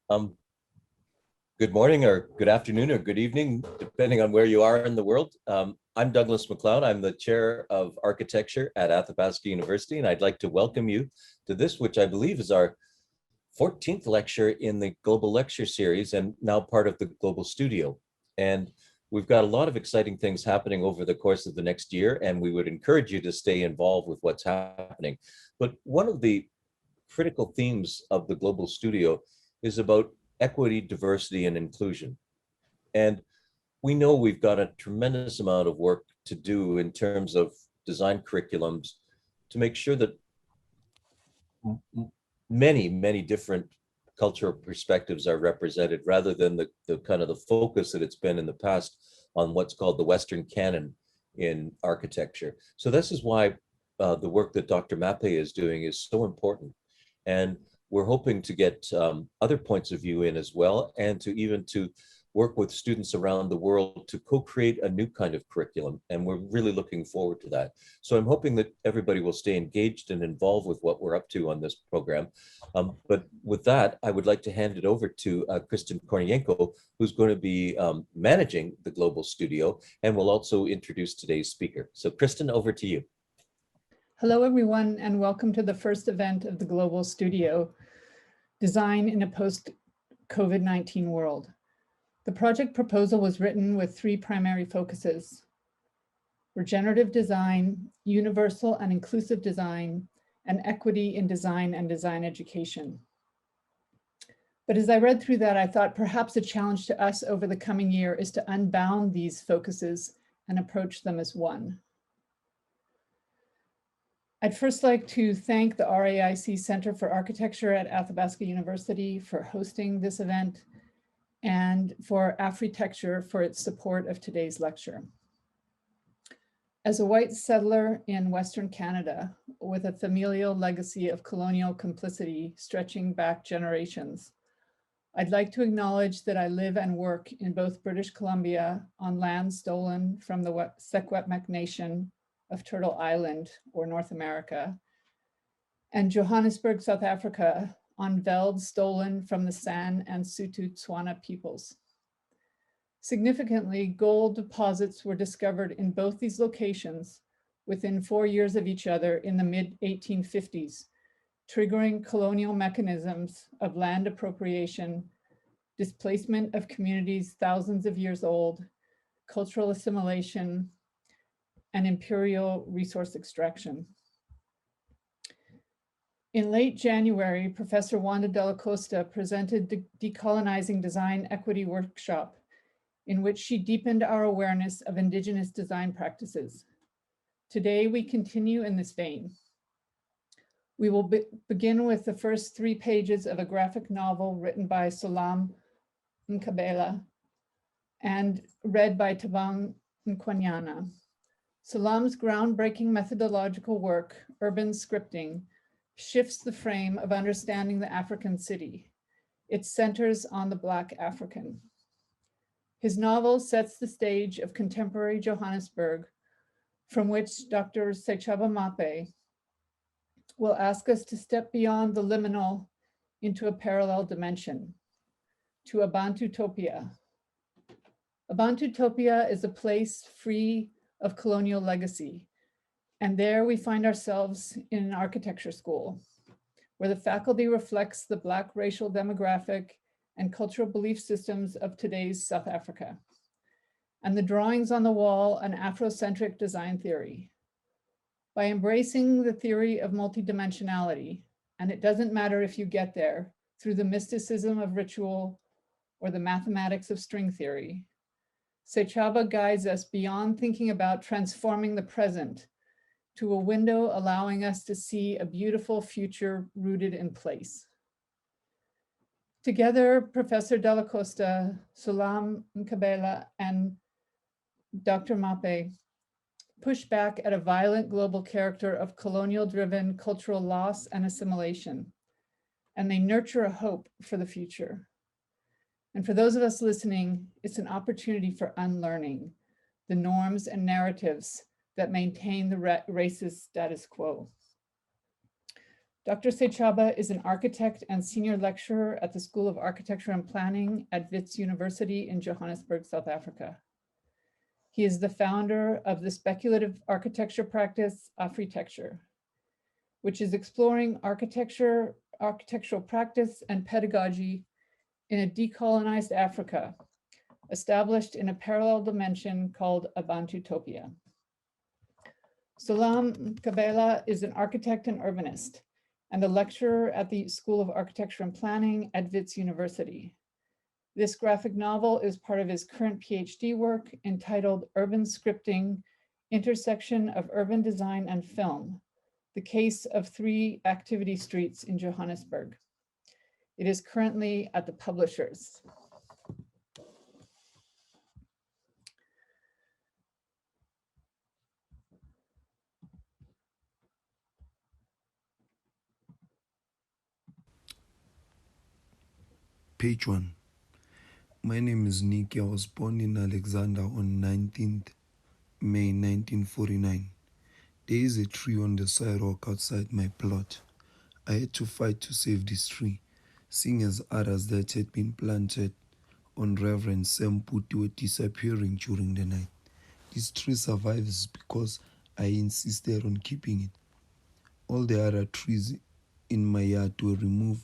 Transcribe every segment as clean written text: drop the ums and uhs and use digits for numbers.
Um, Good morning or good afternoon or good evening, depending on where you are in the world. I'm Douglas McLeod. I'm the chair of architecture at Athabasca University, and I'd like to welcome you to this, which I believe is our 14th lecture in the Global Lecture Series and now part of the Global Studio. And we've got a lot of exciting things happening over the course of the next year, and we would encourage you to stay involved with what's happening. But one of the critical themes of the Global Studio is about equity, diversity, and inclusion. And we know we've got a tremendous amount of work to do in terms of design curriculums to make sure that many different cultural perspectives are represented rather than the kind of the focus that it's been in the past on what's called the Western canon in architecture. So this is why the work that Dr. Maape is doing is so important. And we're hoping to get other points of view in as well, and to even to work with students around the world to co-create a new kind of curriculum. And we're really looking forward to that. So I'm hoping that everybody will stay engaged and involved with what we're up to on this program. But with that, I would like to hand it over to Kristen Kornienko, who's going to be managing the Global Studio and will also introduce today's speaker. So Kristen, over to you. Hello, everyone, and welcome to the first event of the Global Studio, Design in a Post-COVID-19 World. The project proposal was written with three primary focuses: regenerative design, universal and inclusive design, and equity in design and design education. But as I read through that, I thought perhaps a challenge to us over the coming year is to unbound these focuses and approach them as one. I'd first like to thank the RAIC Center for Architecture at Athabasca University for hosting this event, and for Afreetekture for its support of today's lecture. As a white settler in Western Canada with a familial legacy of colonial complicity stretching back generations, I'd like to acknowledge that I live and work in both British Columbia on land stolen from the Secwepemc Nation of Turtle Island, or North America, and Johannesburg, South Africa, on veld stolen from the San and Sutu Tswana peoples. Significantly, gold deposits were discovered in both these locations within 4 years of each other in the mid-1850s, triggering colonial mechanisms of land appropriation, displacement of communities thousands of years old, cultural assimilation, and imperial resource extraction. In late January, Professor Wanda Della Costa presented the Decolonizing Design Equity Workshop, in which she deepened our awareness of indigenous design practices. Today, we continue in this vein. We will begin with the first 3 pages of a graphic novel written by Salam Nkabela and read by Tabang Nkwanyana. Salam's groundbreaking methodological work, Urban Scripting, shifts the frame of understanding the African city. It centers on the Black African. His novel sets the stage of contemporary Johannesburg, from which Dr. Sechaba Maape will ask us to step beyond the liminal into a parallel dimension, to Abantutopia. Abantutopia is a place free of colonial legacy. And there we find ourselves in an architecture school, where the faculty reflects the Black racial demographic and cultural belief systems of today's South Africa. And the drawings on the wall, an Afrocentric design theory. By embracing the theory of multidimensionality, and it doesn't matter if you get there through the mysticism of ritual or the mathematics of string theory, Sechaba guides us beyond thinking about transforming the present to a window allowing us to see a beautiful future rooted in place. Together, Professor Della Costa, Salam Nkabela, and Dr. Maape push back at a violent global character of colonial-driven cultural loss and assimilation, and they nurture a hope for the future. And for those of us listening, it's an opportunity for unlearning the norms and narratives that maintain the racist status quo. Dr. Sechaba is an architect and senior lecturer at the School of Architecture and Planning at Wits University in Johannesburg, South Africa. He is the founder of the speculative architecture practice, Afreetekture, which is exploring architectural practice and pedagogy in a decolonized Africa, established in a parallel dimension called Abantutopia. Salam Kabela is an architect and urbanist and a lecturer at the School of Architecture and Planning at Wits University. This graphic novel is part of his current PhD work entitled Urban Scripting, Intersection of Urban Design and Film, the Case of Three Activity Streets in Johannesburg. It is currently at the publishers. Page 1. My name is Nick. I was born in Alexander on 19th May 1949. There is a tree on the sidewalk outside my plot. I had to fight to save this tree, seeing as others that had been planted on Reverend Sam Puti were disappearing during the night. This tree survives because I insisted on keeping it. All the other trees in my yard were removed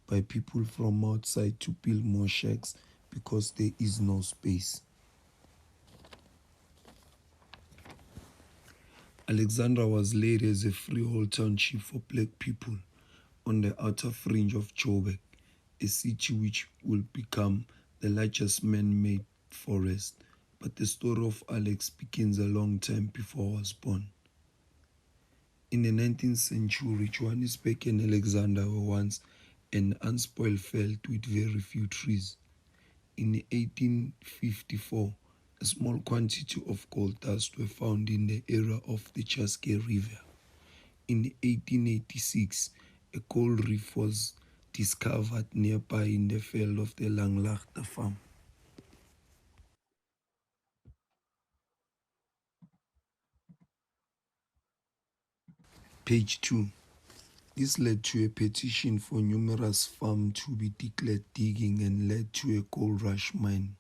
by people from outside to build more shacks because there is no space. Alexandra was laid as a freehold township for black people on the outer fringe of Joburg, a city which will become the largest man-made forest. But the story of Alex begins a long time before I was born. In the 19th century, Johannesburg and Alexander were once an unspoiled veld with very few trees. In 1854, a small quantity of gold dust were found in the area of the Chaske River. In 1886, a gold reef was discovered nearby in the veld of the Langlaagte farm. Page 2. This led to a petition for numerous farms to be declared digging and led to a gold rush mine.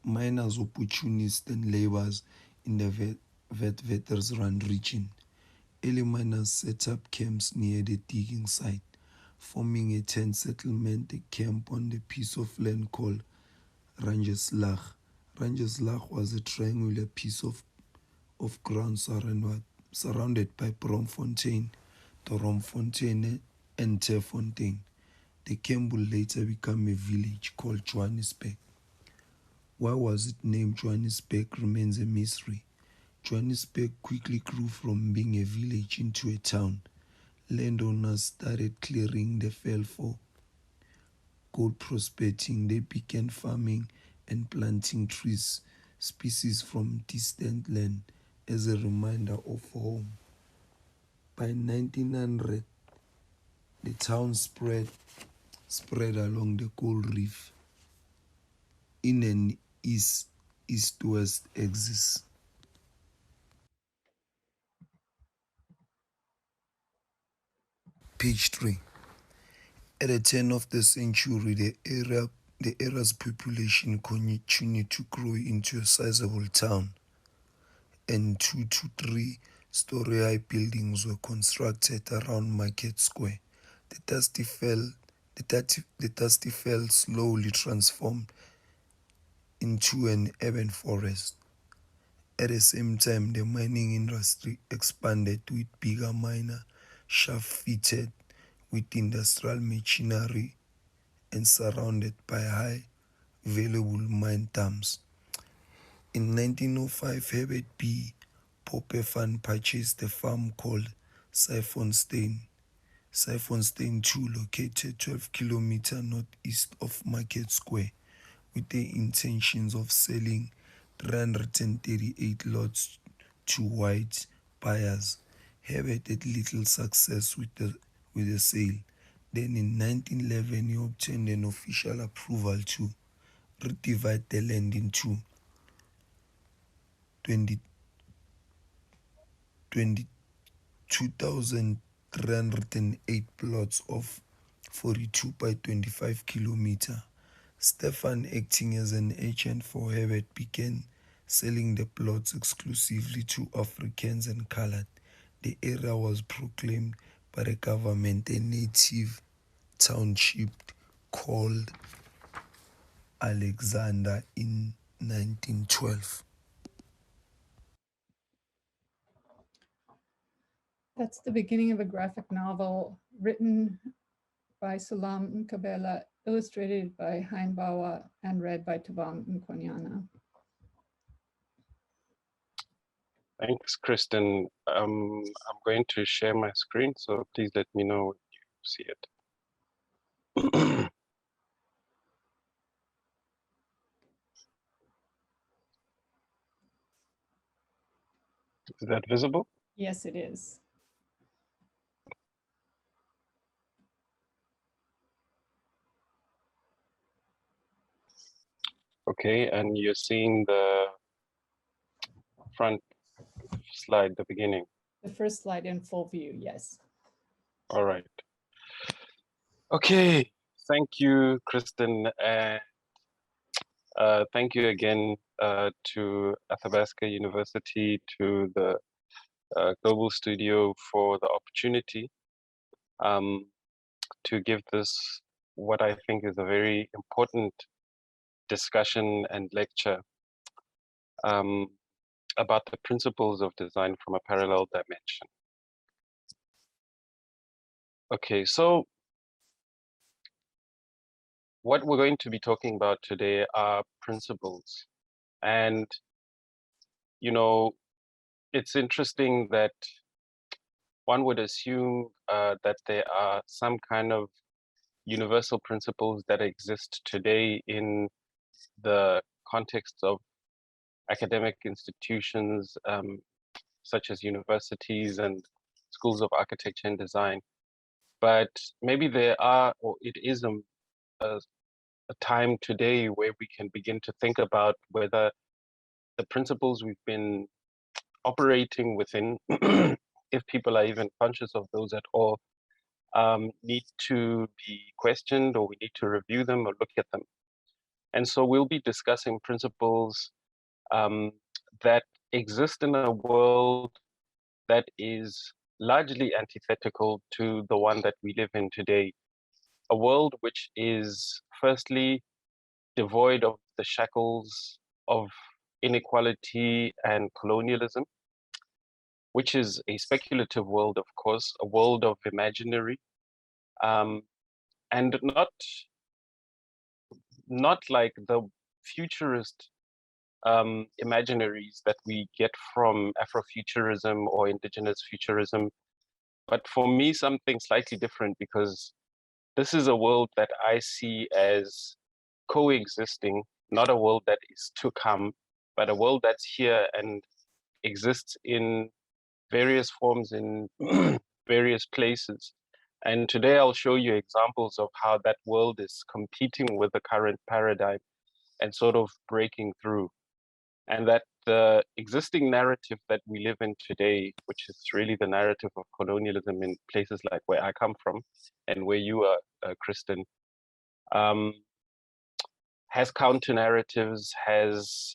Miners, opportunists, and laborers in the Witwatersrand region. Early miners set up camps near the digging site, forming a tent settlement, a camp on the piece of land called Rangeslag. Rangeslag was a triangular piece of ground surrounded by Bromfontein, Doromfontein, and Terfontein. The camp would later become a village called Johannesburg. Why was it named Johannesburg remains a mystery. Johannesburg quickly grew from being a village into a town. Landowners started clearing the veld for gold prospecting. They began farming and planting trees, species from distant land, as a reminder of home. By 1900, the town spread along the gold reef in an east-west axis. Page 3. At the turn of the century, the area's population continued to grow into a sizable town, and 2 to 3 story high buildings were constructed around Market Square. The dusty veld slowly transformed into an urban forest. At the same time, the mining industry expanded with bigger miner shafts fitted with industrial machinery and surrounded by high valuable mine dumps. In 1905, Herbert B. Popperfan purchased a farm called Syphonstein 2, located 12 kilometers northeast of Market Square, with the intentions of selling 338 lots to white buyers. Herbert had little success with the sale. Then in 1911, he obtained an official approval to redivide the land into 22,000 308 plots of 42 by 25 kilometer. Stefan, acting as an agent for Herbert, began selling the plots exclusively to Africans and colored. The area was proclaimed by the government a native township called Alexander in 1912. That's the beginning of a graphic novel written by Salam Nkabela, illustrated by Hein Bawa, and read by Tabang Nkonyana. Thanks, Kristen. I'm going to share my screen, so please let me know when you see it. Is that visible? Yes, it is. Okay, and you're seeing the front slide, the beginning. The first slide in full view, yes. All right. Okay, thank you, Kristen, and thank you again to Athabasca University, to the Global Studio for the opportunity to give this, what I think is a very important discussion and lecture about the principles of design from a parallel dimension. Okay, so what we're going to be talking about today are principles. And, you know, it's interesting that one would assume that there are some kind of universal principles that exist today in the context of academic institutions such as universities and schools of architecture and design. But maybe there are, or it is a time today where we can begin to think about whether the principles we've been operating within, if people are even conscious of those at all, need to be questioned, or we need to review them or look at them. And so we'll be discussing principles that exist in a world that is largely antithetical to the one that we live in today. A world which is firstly devoid of the shackles of inequality and colonialism, which is a speculative world, of course, a world of imaginary, and not like the futurist imaginaries that we get from Afrofuturism or indigenous futurism. But for me, something slightly different, because this is a world that I see as coexisting, not a world that is to come, but a world that's here and exists in various forms in various places. And today I'll show you examples of how that world is competing with the current paradigm and sort of breaking through. And that the existing narrative that we live in today, which is really the narrative of colonialism in places like where I come from and where you are, Kristen, has counter narratives, has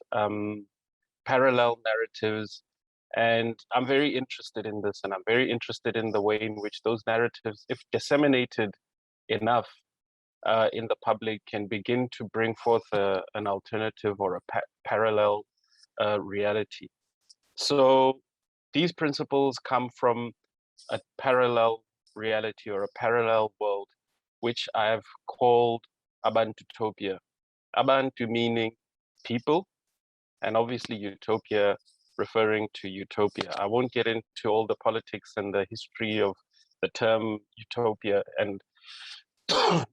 parallel narratives. And I'm very interested in this, and I'm very interested in the way in which those narratives, if disseminated enough in the public, can begin to bring forth an alternative or a parallel reality. So these principles come from a parallel reality or a parallel world, which I have called Abantutopia. Abantu meaning people, and obviously utopia referring to utopia. I won't get into all the politics and the history of the term utopia and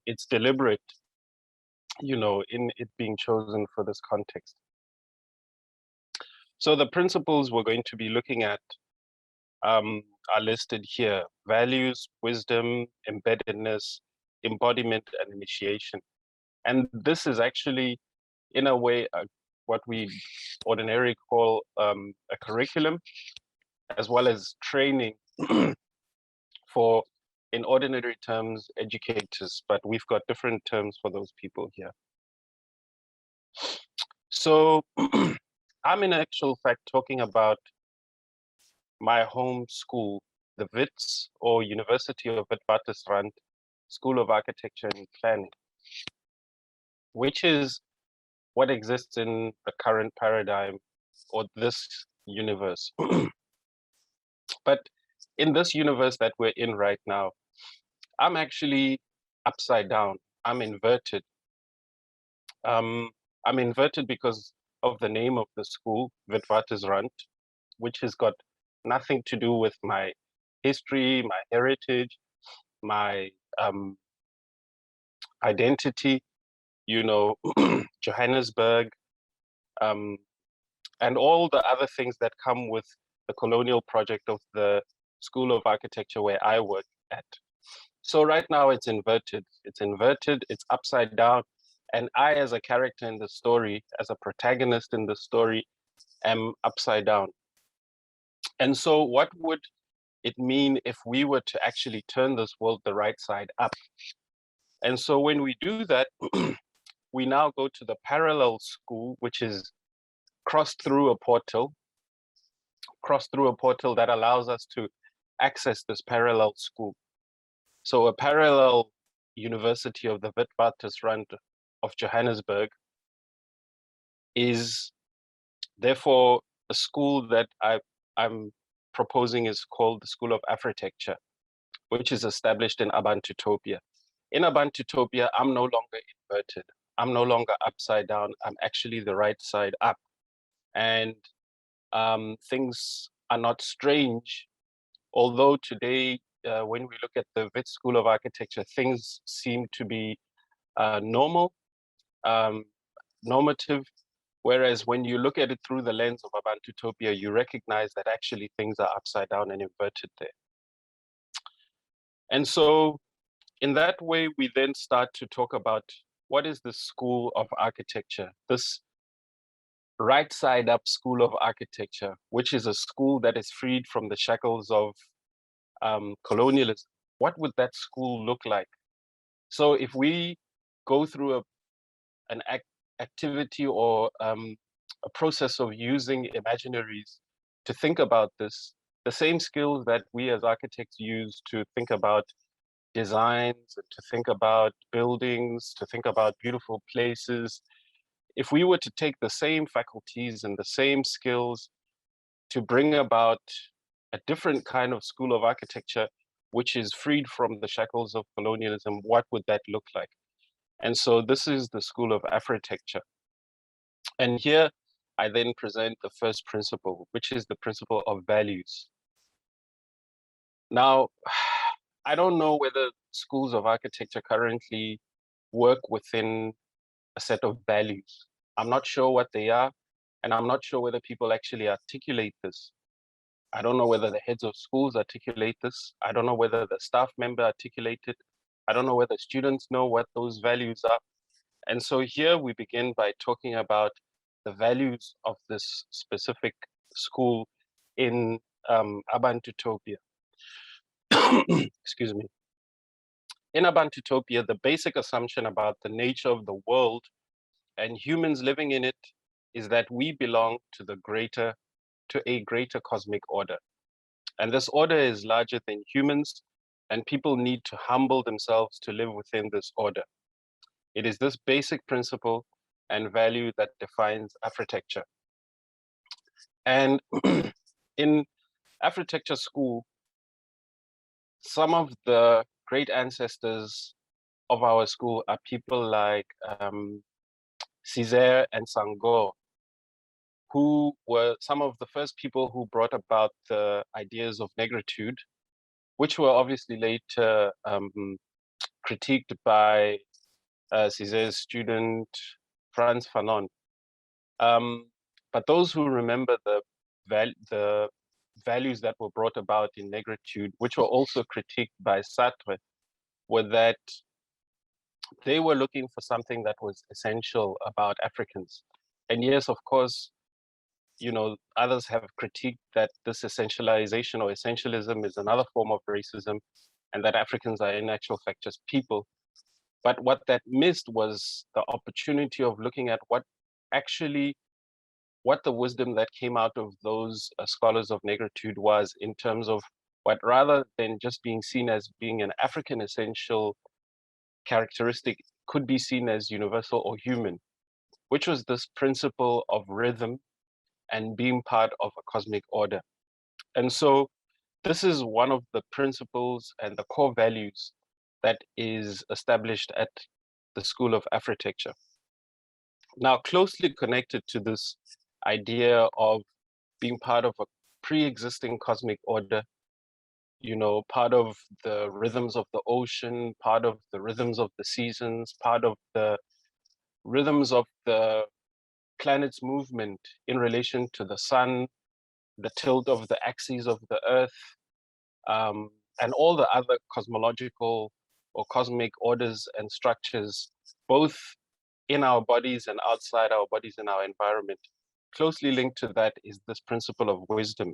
it's deliberate, you know, in it being chosen for this context. So the principles we're going to be looking at are listed here: values, wisdom, embeddedness, embodiment, and initiation. And this is actually, in a way, what we ordinarily call a curriculum, as well as training for, in ordinary terms, educators, but we've got different terms for those people here. So I'm in actual fact talking about my home school, the WITS, or University of Witwatersrand School of Architecture and Planning, which is what exists in the current paradigm or this universe. But in this universe that we're in right now, I'm actually upside down. I'm inverted. I'm inverted because of the name of the school, Witwatersrand, which has got nothing to do with my history, my heritage, my identity, you know, Johannesburg, and all the other things that come with the colonial project of the School of Architecture where I work at. So right now it's inverted. It's inverted, it's upside down. And I, as a character in the story, as a protagonist in the story, am upside down. And so what would it mean if we were to actually turn this world the right side up? And so when we do that, we now go to the parallel school, which is crossed through a portal that allows us to access this parallel school. So a parallel University of the Witwatersrand of Johannesburg is therefore a school that I'm proposing is called the School of Afreetekture, which is established in Abantutopia. In Abantutopia, I'm no longer inverted. I'm no longer upside down. I'm actually the right side up. And things are not strange, although today, when we look at the Wits School of Architecture, things seem to be normal, normative, whereas when you look at it through the lens of Abantutopia, you recognize that actually things are upside down and inverted there. And so in that way, we then start to talk about what is the School of Architecture, this right side up School of Architecture, which is a school that is freed from the shackles of colonialism. What would that school look like? So if we go through an activity or a process of using imaginaries to think about this, the same skills that we as architects use to think about designs, to think about buildings, to think about beautiful places, if we were to take the same faculties and the same skills to bring about a different kind of School of Architecture, which is freed from the shackles of colonialism, what would that look like? And so this is the School of Afreetekture. And here I then present the first principle, which is the principle of values. Now, I don't know whether schools of architecture currently work within a set of values. I'm not sure what they are, and I'm not sure whether people actually articulate this. I don't know whether the heads of schools articulate this. I don't know whether the staff member articulate it. I don't know whether students know what those values are. And so here we begin by talking about the values of this specific school in Abantutopia. Excuse me. In Abantutopia, the basic assumption about the nature of the world and humans living in it is that we belong to a greater cosmic order. And this order is larger than humans, and people need to humble themselves to live within this order. It is this basic principle and value that defines Afreetekture. And in Afreetekture school, some of the great ancestors of our school are people like Césaire and Senghor, who were some of the first people who brought about the ideas of negritude, which were obviously later critiqued by Césaire's student, Frantz Fanon. But those who remember the values that were brought about in negritude, which were also critiqued by Sartre, were that they were looking for something that was essential about Africans. And yes, of course, others have critiqued that this essentialization or essentialism is another form of racism, and that Africans are in actual fact just people. But what that missed was the opportunity of looking at what the wisdom that came out of those scholars of negritude was, in terms of what, rather than just being seen as being an African essential characteristic, could be seen as universal or human, which was this principle of rhythm and being part of a cosmic order. And so this is one of the principles and the core values that is established at the School of Afreetekture. Now, closely connected to this idea of being part of a pre-existing cosmic order, part of the rhythms of the ocean, part of the rhythms of the seasons, part of the rhythms of the planet's movement in relation to the sun, the tilt of the axes of the earth, and all the other cosmological or cosmic orders and structures, both in our bodies and outside our bodies in our environment. Closely linked to that is this principle of wisdom,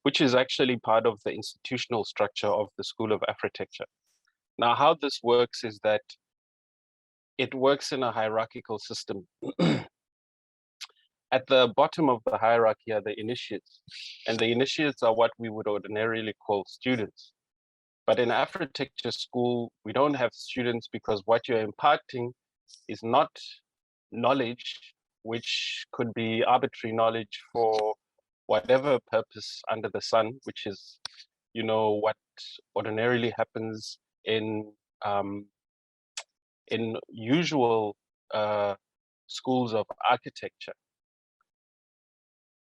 which is actually part of the institutional structure of the School of Afreetekture. Now, how this works is that it works in a hierarchical system. At the bottom of the hierarchy are the initiates, and the initiates are what we would ordinarily call students. But in Afreetekture school, we don't have students, because what you're imparting is not knowledge, which could be arbitrary knowledge for whatever purpose under the sun, which is, what ordinarily happens in usual schools of architecture.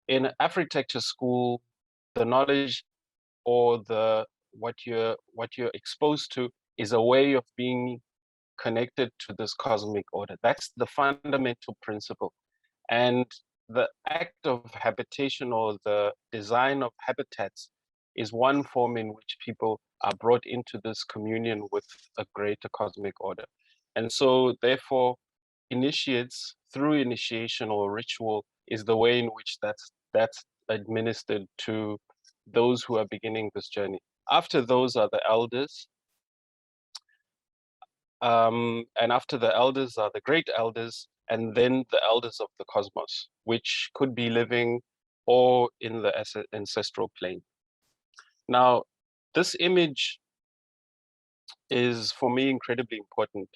In Afreetekture school, the knowledge or what you're exposed to is a way of being connected to this cosmic order. That's the fundamental principle. And the act of habitation, or the design of habitats, is one form in which people are brought into this communion with a greater cosmic order. And so therefore, initiates, through initiation or ritual, is the way in which that's administered to those who are beginning this journey. After those are the elders, and after the elders are the great elders, and then the elders of the cosmos, which could be living or in the ancestral plane. Now, this image is, for me, incredibly important,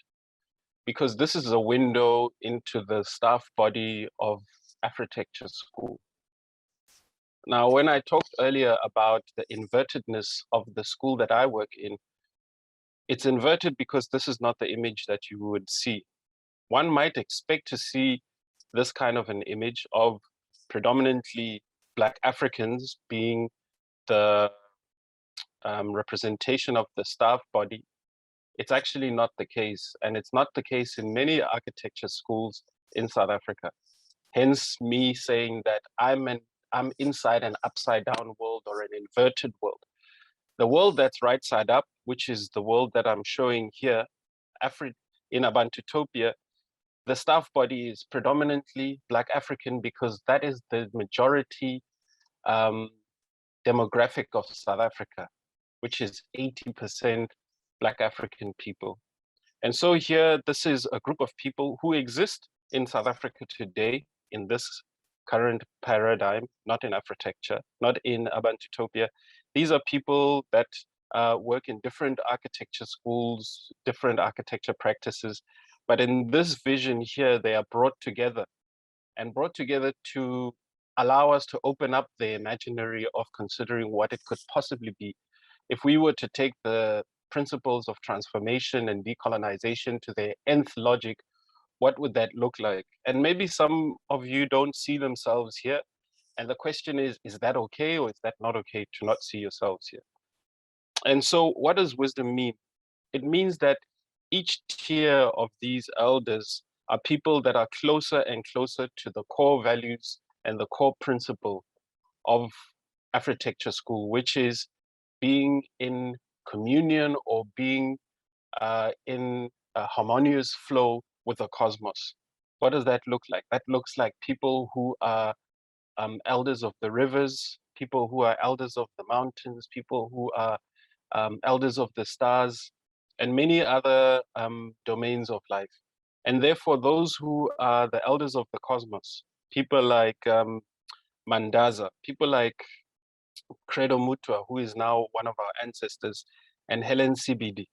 because this is a window into the staff body of Afreetekture school. Now, when I talked earlier about the invertedness of the school that I work in, it's inverted because this is not the image that you would see. One might expect to see this kind of an image of predominantly Black Africans being the representation of the staff body. It's actually not the case, and it's not the case in many architecture schools in South Africa. Hence me saying that I'm inside an upside down world, or an inverted world. The world that's right side up, which is the world that I'm showing here, in Abantutopia, the staff body is predominantly Black African, because that is the majority demographic of South Africa, which is 80% Black African people. And so here, this is a group of people who exist in South Africa today, in this current paradigm, not in Afreetekture, not in Abantutopia. These are people that work in different architecture schools, different architecture practices. But in this vision here, they are brought together, and brought together to allow us to open up the imaginary of considering what it could possibly be. If we were to take the principles of transformation and decolonization to their nth logic, what would that look like? And maybe some of you don't see themselves here. And the question is that okay, or is that not okay to not see yourselves here? And so what does wisdom mean? It means that each tier of these elders are people that are closer and closer to the core values and the core principle of Afreetekture school, which is being in communion, or being in a harmonious flow with the cosmos. What does that look like? That looks like people who are elders of the rivers, people who are elders of the mountains, people who are elders of the stars, and many other domains of life. And therefore, those who are the elders of the cosmos, people like Mandaza, people like Credo Mutwa, who is now one of our ancestors, and Helen Sibidi,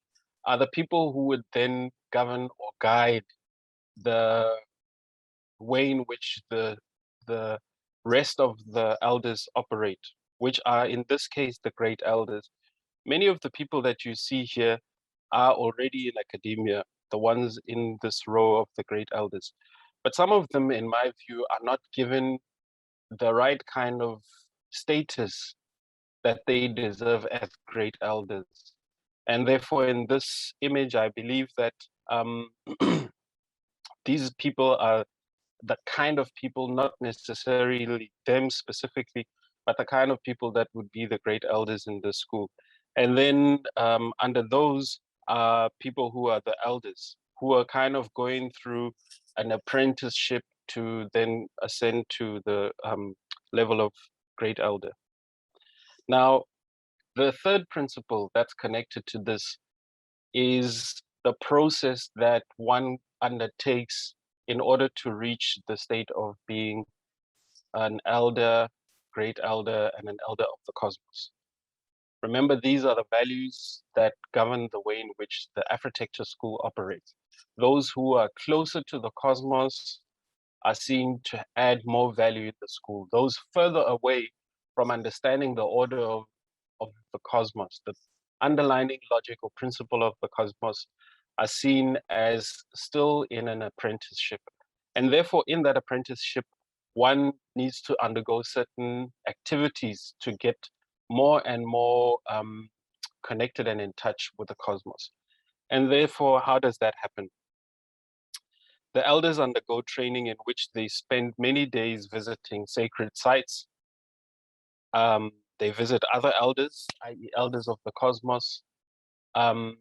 are the people who would then govern or guide the way in which the rest of the elders operate, which are in this case the great elders. Many of the people that you see here are already in academia, the ones in this row of the great elders. But some of them, in my view, are not given the right kind of status that they deserve as great elders. And therefore, in this image, I believe that these people are the kind of people, not necessarily them specifically, but the kind of people that would be the great elders in the school. And then under those are people who are the elders, who are kind of going through an apprenticeship to then ascend to the level of great elder. Now, the third principle that's connected to this is the process that one undertakes in order to reach the state of being an elder, great elder, and an elder of the cosmos. Remember, these are the values that govern the way in which the Afreetekture school operates. Those who are closer to the cosmos are seen to add more value in the school. Those further away from understanding the order of the cosmos, the underlying logical principle of the cosmos, are seen as still in an apprenticeship. And therefore, in that apprenticeship, one needs to undergo certain activities to get more and more connected and in touch with the cosmos. And therefore, how does that happen? The elders undergo training in which they spend many days visiting sacred sites. They visit other elders, i.e. elders of the cosmos, and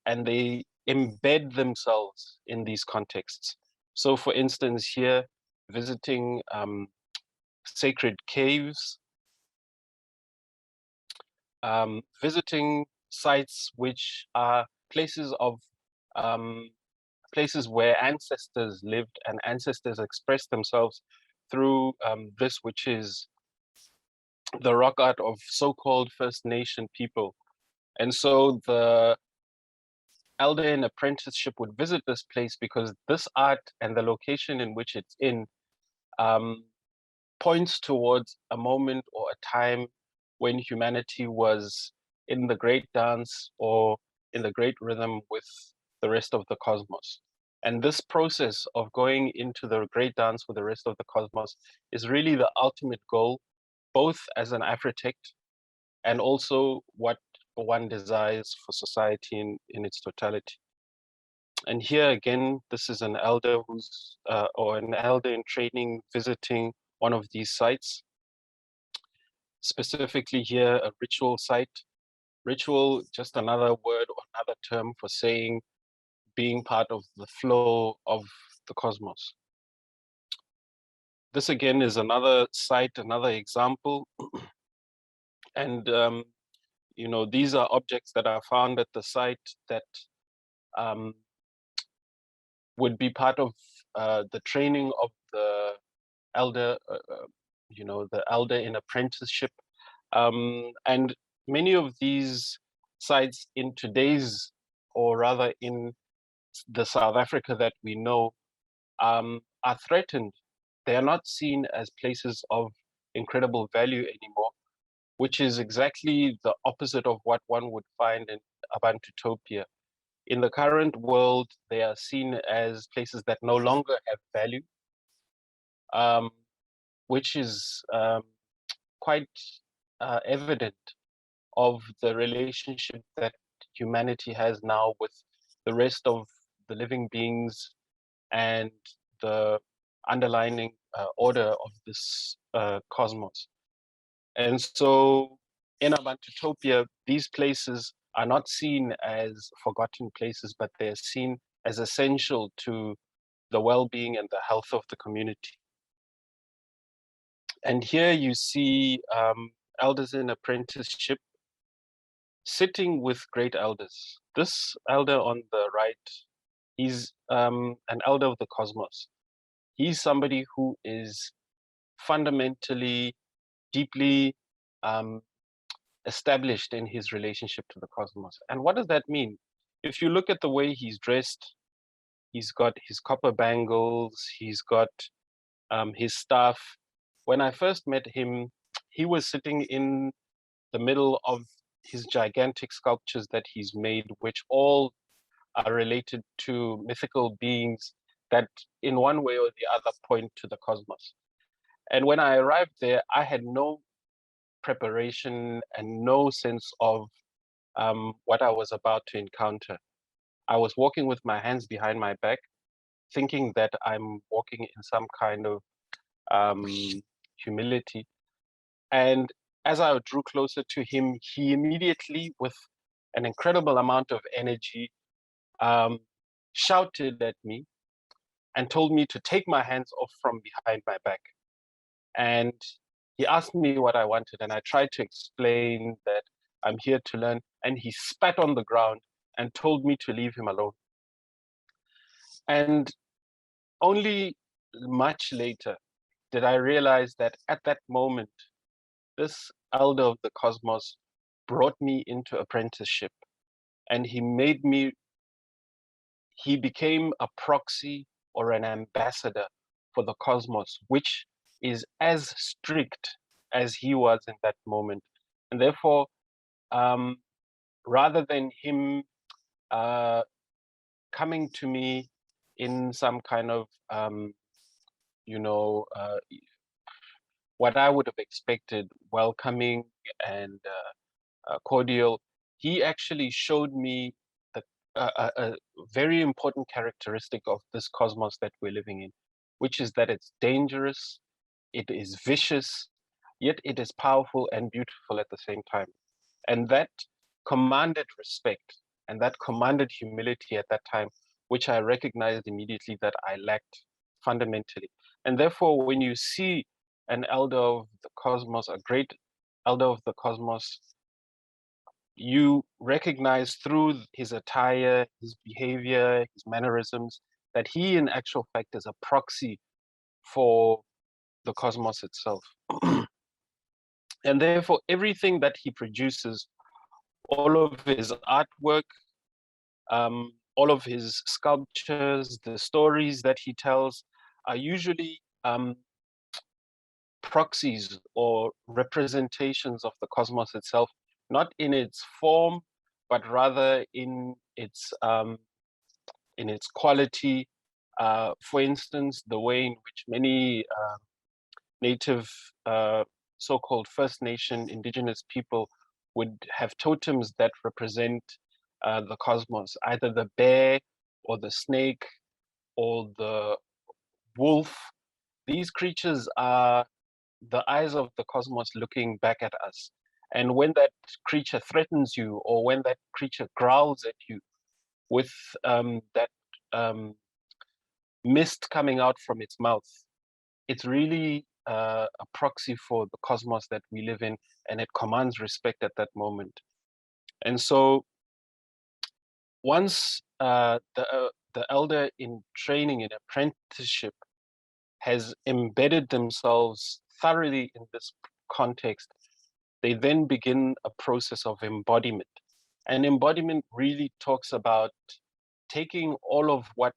they embed themselves in these contexts. So for instance, here, visiting sacred caves, visiting sites which are places of places where ancestors lived and ancestors expressed themselves through this, which is the rock art of so-called First Nation people. And so the elder in apprenticeship would visit this place because this art and the location in which it's in points towards a moment or a time when humanity was in the great dance or in the great rhythm with the rest of the cosmos. And this process of going into the great dance with the rest of the cosmos is really the ultimate goal, both as an Afreetekt and also what one desires for society in its totality. And here again, this is an elder who's, or an elder in training visiting one of these sites. Specifically here, a ritual site. Ritual, just another word or another term for saying being part of the flow of the cosmos. This again is another site, another example. And, you know, these are objects that are found at the site that would be part of the training of the elder, you know, the elder in apprenticeship. And many of these sites in today's, or rather in the South Africa that we know, are threatened. They are not seen as places of incredible value anymore, which is exactly the opposite of what one would find in Abantutopia. In the current world, they are seen as places that no longer have value, which is quite evident of the relationship that humanity has now with the rest of the living beings and the underlying order of this cosmos. And so in Abantutopia, these places are not seen as forgotten places, but they're seen as essential to the well-being and the health of the community. And here you see elders in apprenticeship sitting with great elders. This elder on the right, he's an elder of the cosmos. He's somebody who is fundamentally, deeply established in his relationship to the cosmos. And what does that mean? If you look at the way he's dressed, he's got his copper bangles, he's got his staff. When I first met him, he was sitting in the middle of his gigantic sculptures that he's made, which all are related to mythical beings that in one way or the other point to the cosmos. And when I arrived there, I had no preparation and no sense of what I was about to encounter. I was walking with my hands behind my back, thinking that I'm walking in some kind of humility. And as I drew closer to him, he immediately, with an incredible amount of energy, shouted at me and told me to take my hands off from behind my back. And he asked me what I wanted, and I tried to explain that I'm here to learn, and he spat on the ground and told me to leave him alone. And only much later did I realize that at that moment, this elder of the cosmos brought me into apprenticeship, and he became a proxy or an ambassador for the cosmos, which is as strict as he was in that moment. And therefore, rather than him coming to me in some kind of, what I would have expected, welcoming and cordial, he actually showed me a very important characteristic of this cosmos that we're living in, which is that it's dangerous, it is vicious, yet it is powerful and beautiful at the same time. And that commanded respect and that commanded humility at that time, which I recognized immediately that I lacked fundamentally. And therefore, when you see an elder of the cosmos, a great elder of the cosmos, you recognize through his attire, his behavior, his mannerisms, that he in actual fact is a proxy for the cosmos itself. And therefore, everything that he produces, all of his artwork, all of his sculptures, the stories that he tells are usually proxies or representations of the cosmos itself, not in its form, but rather in its quality. For instance, the way in which many native, so-called First Nation indigenous people would have totems that represent the cosmos, either the bear or the snake or the wolf. These creatures are the eyes of the cosmos looking back at us. And when that creature threatens you, or when that creature growls at you with that mist coming out from its mouth, it's really a proxy for the cosmos that we live in, and it commands respect at that moment. And so once the elder in training, in apprenticeship, has embedded themselves thoroughly in this context, they then begin a process of embodiment. And embodiment really talks about taking all of what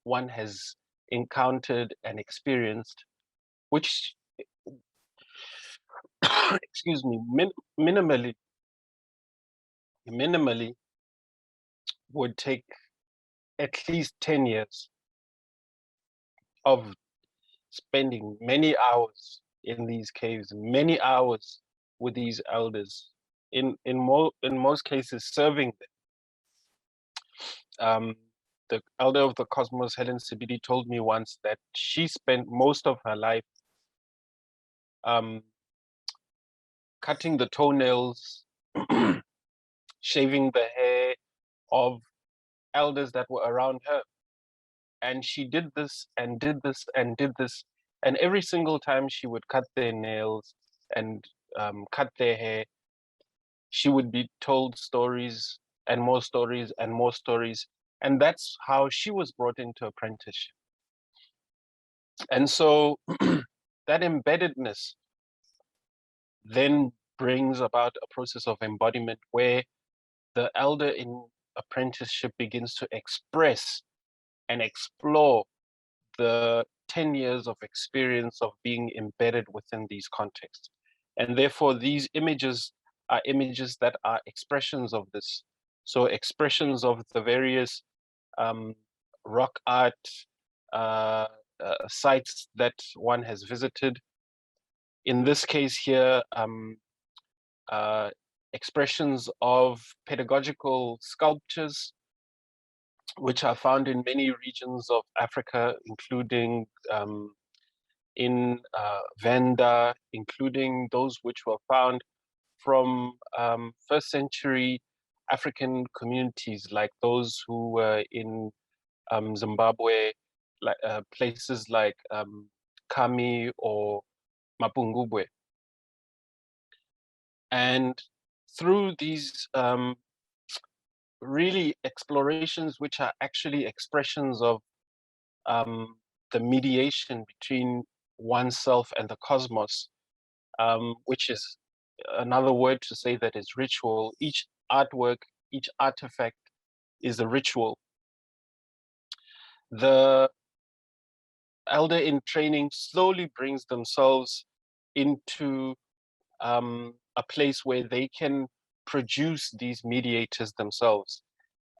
one has encountered and experienced, which, excuse me, minimally would take at least 10 years of spending many hours in these caves, many hours with these elders, in most cases serving them. The elder of the cosmos, Helen Sibidi, told me once that she spent most of her life cutting the toenails, shaving the hair of elders that were around her. And she did this and did this and did this. And every single time she would cut their nails and cut their hair, she would be told stories and more stories and more stories. And that's how she was brought into apprenticeship. And so that embeddedness then brings about a process of embodiment where the elder in apprenticeship begins to express and explore the 10 years of experience of being embedded within these contexts. And therefore, these images are images that are expressions of this. So expressions of the various rock art sites that one has visited. In this case here, expressions of pedagogical sculptures, which are found in many regions of Africa, including in Venda, including those which were found from first century African communities, like those who were in Zimbabwe, like places like Kami or Mapungubwe. And through these really explorations, which are actually expressions of the mediation between oneself and the cosmos, which is another word to say that is ritual. Each artwork, each artifact is a ritual. The elder in training slowly brings themselves into a place where they can produce these mediators themselves.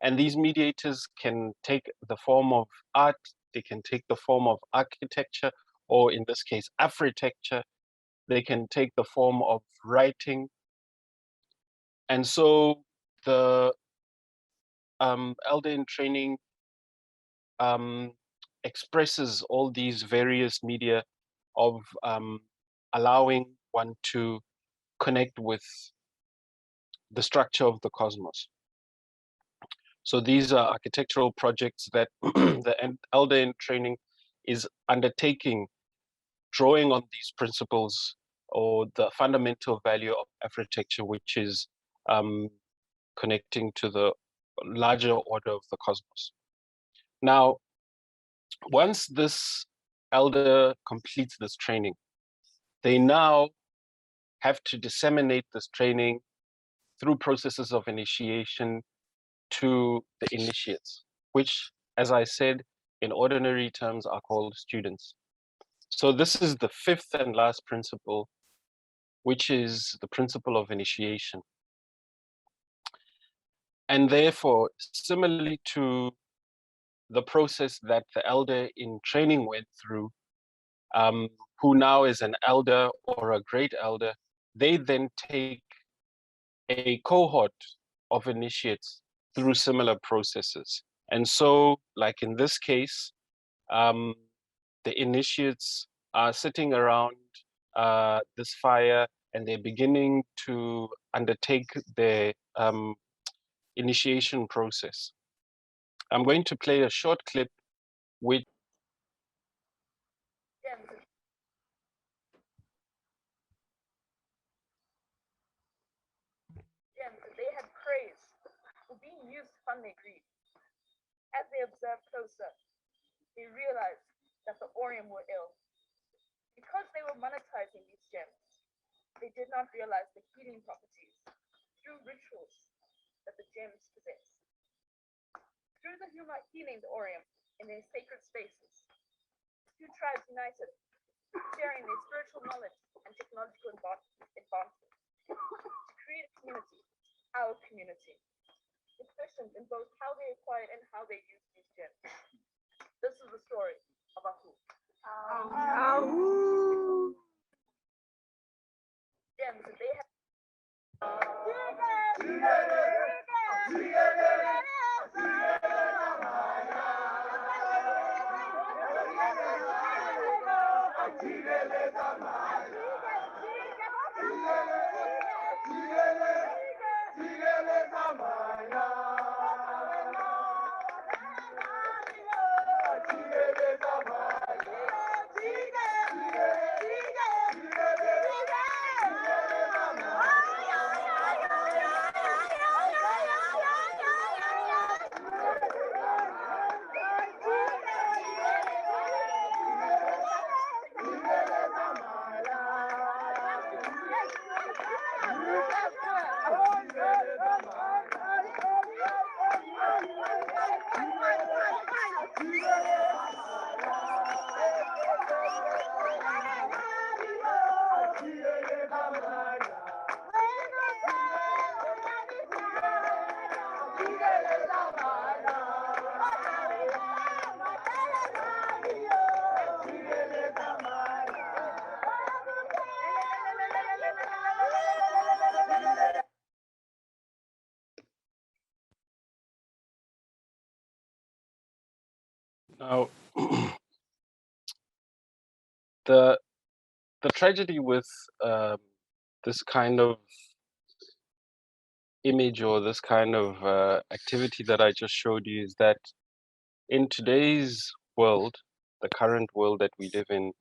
And these mediators can take the form of art, they can take the form of architecture, or in this case, Afreetekture. They can take the form of writing. And so the elder in training expresses all these various media of allowing one to connect with the structure of the cosmos. So these are architectural projects that the elder in training is undertaking, drawing on these principles or the fundamental value of Afreetekture, which is connecting to the larger order of the cosmos. Now, once this elder completes this training, they now have to disseminate this training through processes of initiation to the initiates, which, as I said, in ordinary terms are called students. So this is the fifth and last principle, which is the principle of initiation. And therefore, similarly to the process that the elder in training went through, who now is an elder or a great elder, they then take a cohort of initiates through similar processes. And so, like in this case, the initiates are sitting around this fire and they're beginning to undertake their initiation process. I'm going to play a short clip which gems that they had praised were being used to fund their greed. As they observed closer, they realized that the Orium were ill. Because they were monetizing these gems, they did not realize the healing properties through rituals that the gems possess. Through the healing the Orium in their sacred spaces, two tribes united, sharing their spiritual knowledge and technological advancement to create a community, our community, efficient in both how they acquired and how they used these gems. This is the story of Ahu. Gems that they have. Now, the tragedy with this kind of image or this kind of activity that I just showed you is that in today's world, the current world that we live in,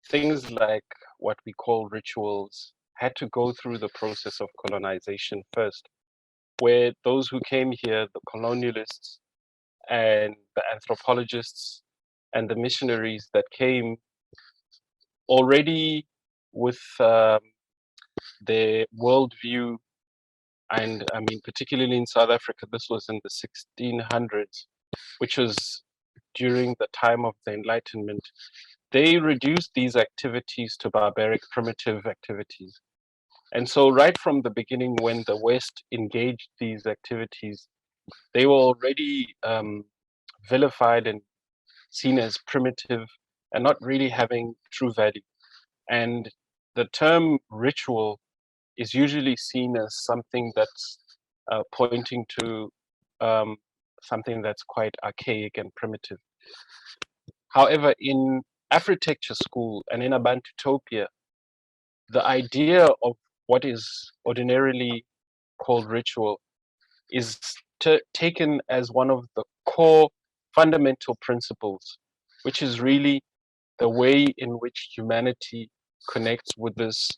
things like what we call rituals had to go through the process of colonization first, where those who came here, the colonialists and the anthropologists and the missionaries that came already with their worldview. And I mean, particularly in South Africa, this was in the 1600s, which was during the time of the Enlightenment. They reduced these activities to barbaric, primitive activities. And so right from the beginning, when the West engaged these activities, they were already vilified and seen as primitive and not really having true value. And the term ritual is usually seen as something that's pointing to something that's quite archaic and primitive. However, in Afreetekture school and in Abantutopia, the idea of what is ordinarily called ritual is taken as one of the core fundamental principles, which is really the way in which humanity connects with this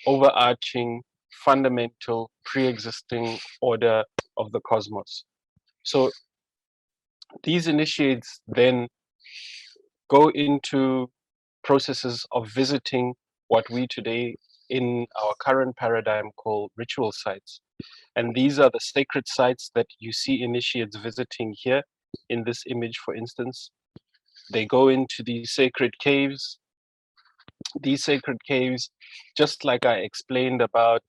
overarching, fundamental, pre-existing order of the cosmos. So these initiates then go into processes of visiting what we today in our current paradigm call ritual sites. And these are the sacred sites that you see initiates visiting here in this image, for instance. They go into these sacred caves. These sacred caves, just like I explained about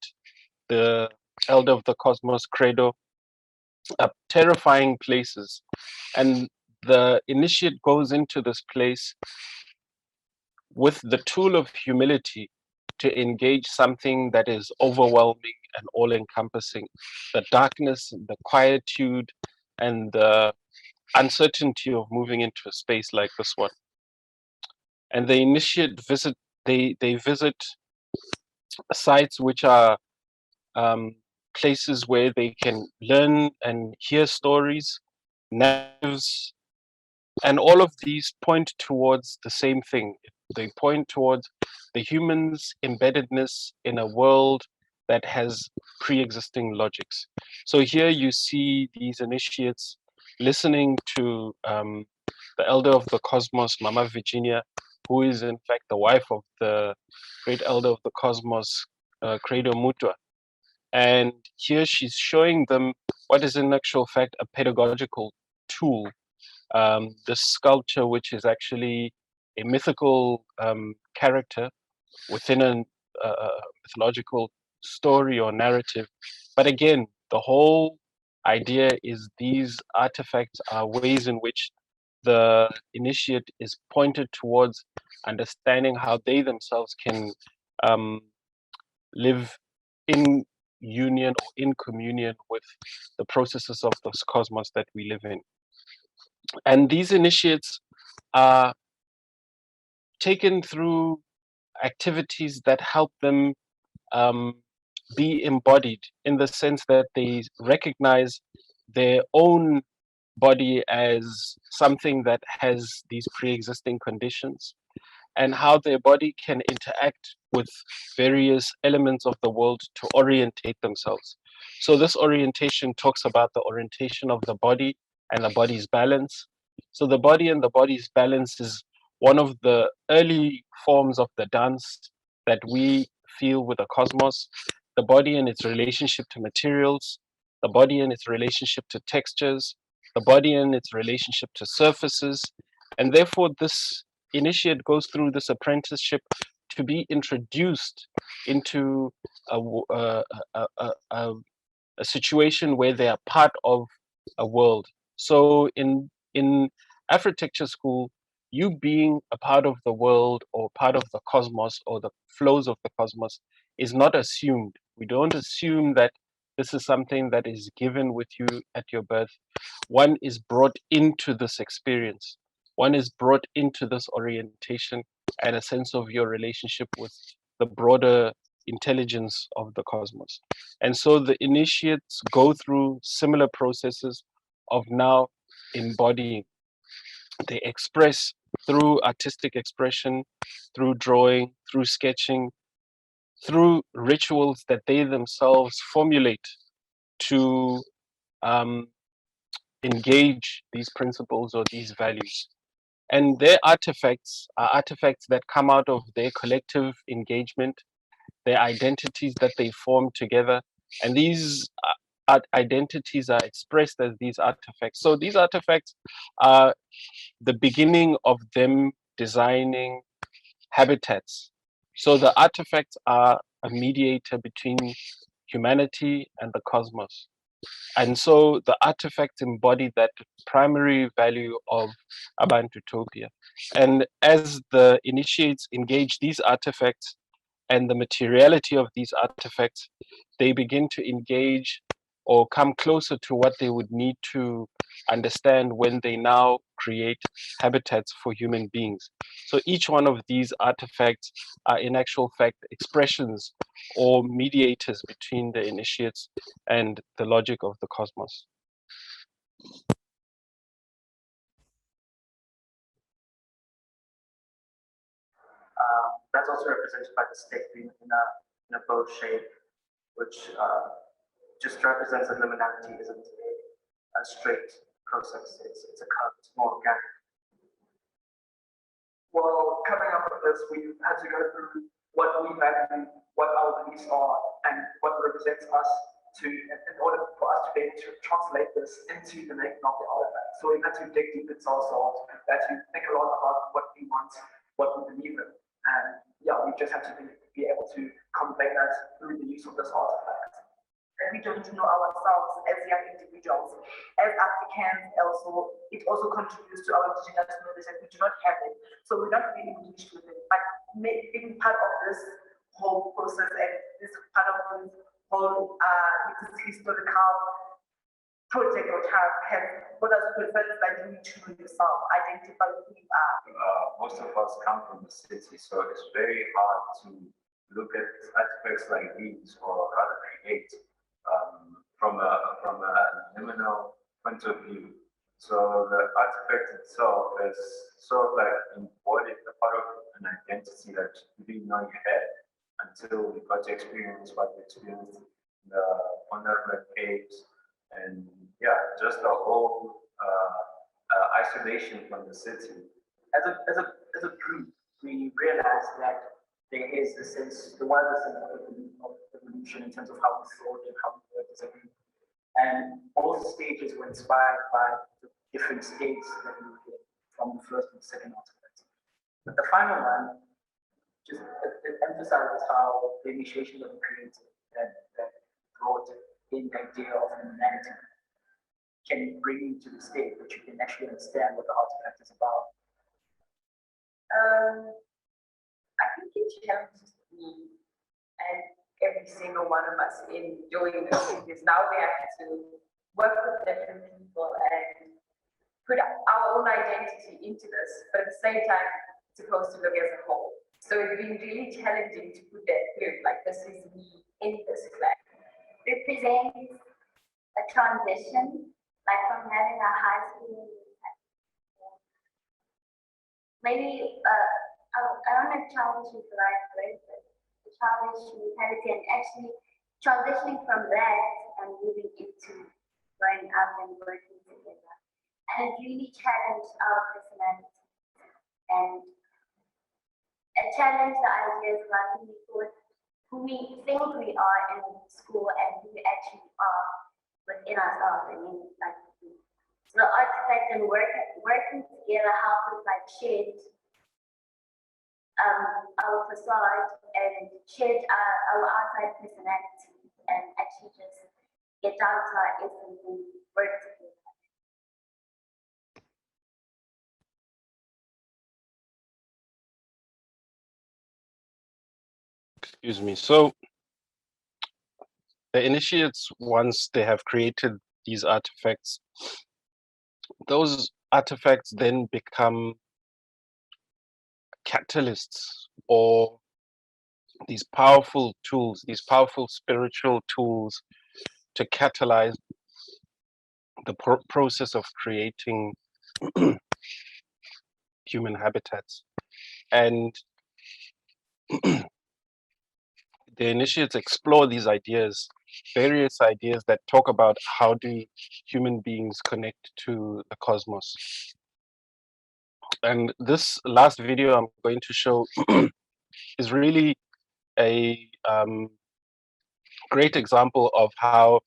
the Elder of the Cosmos Credo, are terrifying places. And the initiate goes into this place with the tool of humility to engage something that is overwhelming and all-encompassing. The darkness, the quietude, and the uncertainty of moving into a space like this one. And the initiate visit, they visit sites which are places where they can learn and hear stories, narratives, and all of these point towards the same thing. They point towards the human's embeddedness in a world that has pre-existing logics. So here you see these initiates listening to the Elder of the Cosmos, Mama Virginia, who is in fact the wife of the great Elder of the Cosmos, Credo Mutwa. And here she's showing them what is in actual fact a pedagogical tool. This sculpture, which is actually a mythical character within a mythological story or narrative. But again, the whole idea is these artifacts are ways in which the initiate is pointed towards understanding how they themselves can live in union or in communion with the processes of this cosmos that we live in. And these initiates are taken through activities that help them be embodied, in the sense that they recognize their own body as something that has these pre-existing conditions, and how their body can interact with various elements of the world to orientate themselves. So this orientation talks about the orientation of the body and the body's balance. So the body and the body's balance is one of the early forms of the dance that we feel with the cosmos. The body and its relationship to materials, the body and its relationship to textures, the body and its relationship to surfaces. And therefore, this initiate goes through this apprenticeship to be introduced into a situation where they are part of a world. So in Afreetekture school, you being a part of the world or part of the cosmos or the flows of the cosmos is not assumed. We don't assume that this is something that is given with you at your birth. One is brought into this experience. One is brought into this orientation and a sense of your relationship with the broader intelligence of the cosmos. And so the initiates go through similar processes of now embodying. They express through artistic expression, through drawing, through sketching, through rituals that they themselves formulate to engage these principles or these values. And their artifacts are artifacts that come out of their collective engagement, their identities that they form together. And these identities are expressed as these artifacts. So these artifacts are the beginning of them designing habitats. So the artifacts are a mediator between humanity and the cosmos. And so the artifacts embody that primary value of Abantutopia. And as the initiates engage these artifacts and the materiality of these artifacts, they begin to engage or come closer to what they would need to understand when they now create habitats for human beings. So each one of these artifacts are in actual fact expressions or mediators between the initiates and the logic of the cosmos. That's also represented by the stick being in a bow shape, which just represents that liminality isn't a straight process, it's a curve, it's more organic. Well, coming up with this, we had to go through what we value, what our beliefs are, and what represents us in order for us to be able to translate this into the making of the artifact. So we had to dig deep into ourselves, we had to think a lot about what we want, what we believe in. And yeah, we just have to be able to convey that through the use of this artifact. And we don't know ourselves as young individuals. As Africans, it also contributes to our indigenous knowledge that we do not have it. So we're not really engaged with it. But being part of this whole process and this part of this whole this historical project or task has what us present that you need to know yourself, identify who you are. Most of us come from the city, so it's very hard to look at artifacts like these or rather create from a liminal point of view. So the artifact itself is sort of like embodied a part of an identity that you didn't know you had until you got to experience what you experienced in the Wonderland caves, and yeah, just the whole isolation from the city. As a group, we realized that there is a sense, there was a sense of evolution in terms of how we thought and how we worked as a group. And both stages were inspired by the different states that we were in, from the first and the second artifact. But the final one just it emphasizes how the initiation of the creative that brought in the idea of humanity can bring you to the state that you can actually understand what the artifact is about. I think it challenges me and every single one of us in doing this because now we have to work with different people and put our own identity into this, but at the same time, it's supposed to look as a whole. So it's been really challenging to put that here, like this is me in this flag. It represents a transition, like from having a high school, maybe I don't know if childish is the right word, but the childish mentality and actually transitioning from that and moving into growing up and working together. And it really challenged our personality and it challenged the ideas about who we think we are in school and who we actually are within ourselves. I mean, like So artifact and working together helps us like shed our facade and shed our outside personality and actually just get down to our essence and work together. Excuse me. So the initiates, once they have created these artifacts, those artifacts then become catalysts or these powerful tools, these powerful spiritual tools to catalyze the process of creating human habitats. And the initiates explore these ideas, various ideas that talk about how do human beings connect to the cosmos. And this last video I'm going to show is really a great example of how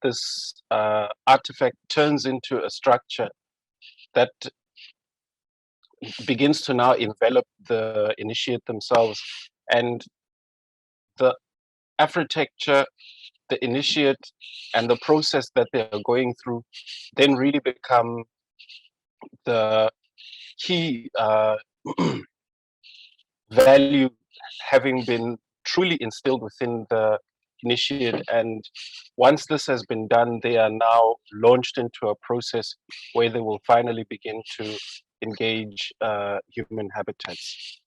this artifact turns into a structure that begins to now envelop the initiate themselves. And the Afreetekture, the initiate, and the process that they are going through then really become the key value having been truly instilled within the initiate. And once this has been done, they are now launched into a process where they will finally begin to engage human habitats.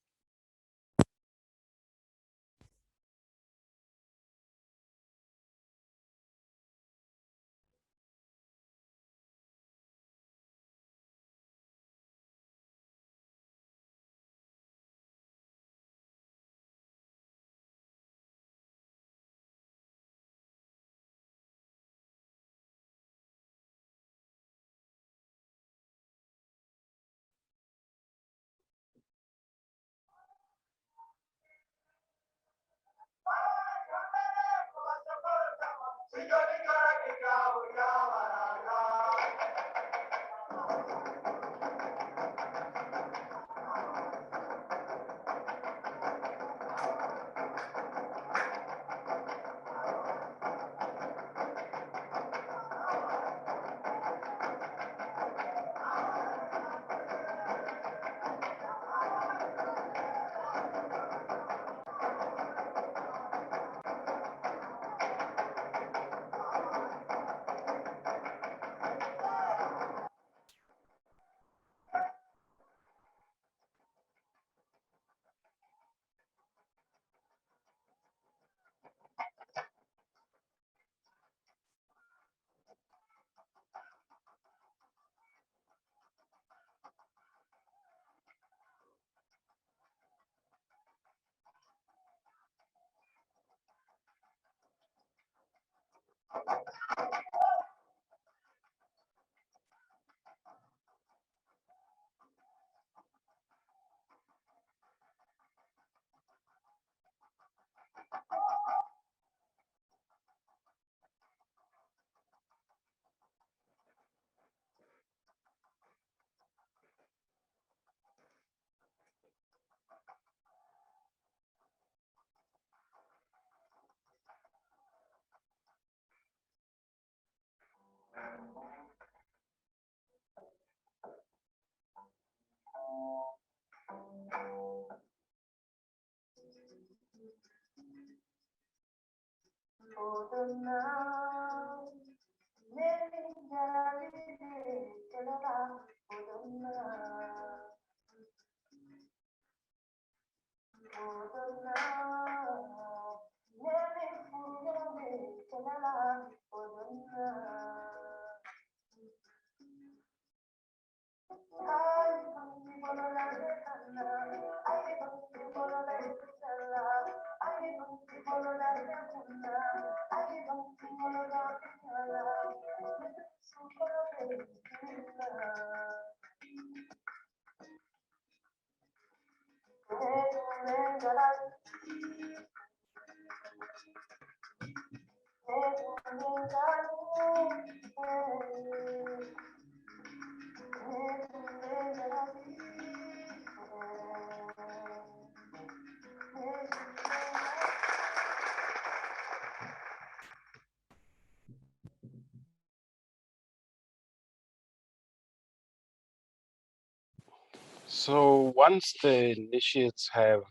So once the initiates have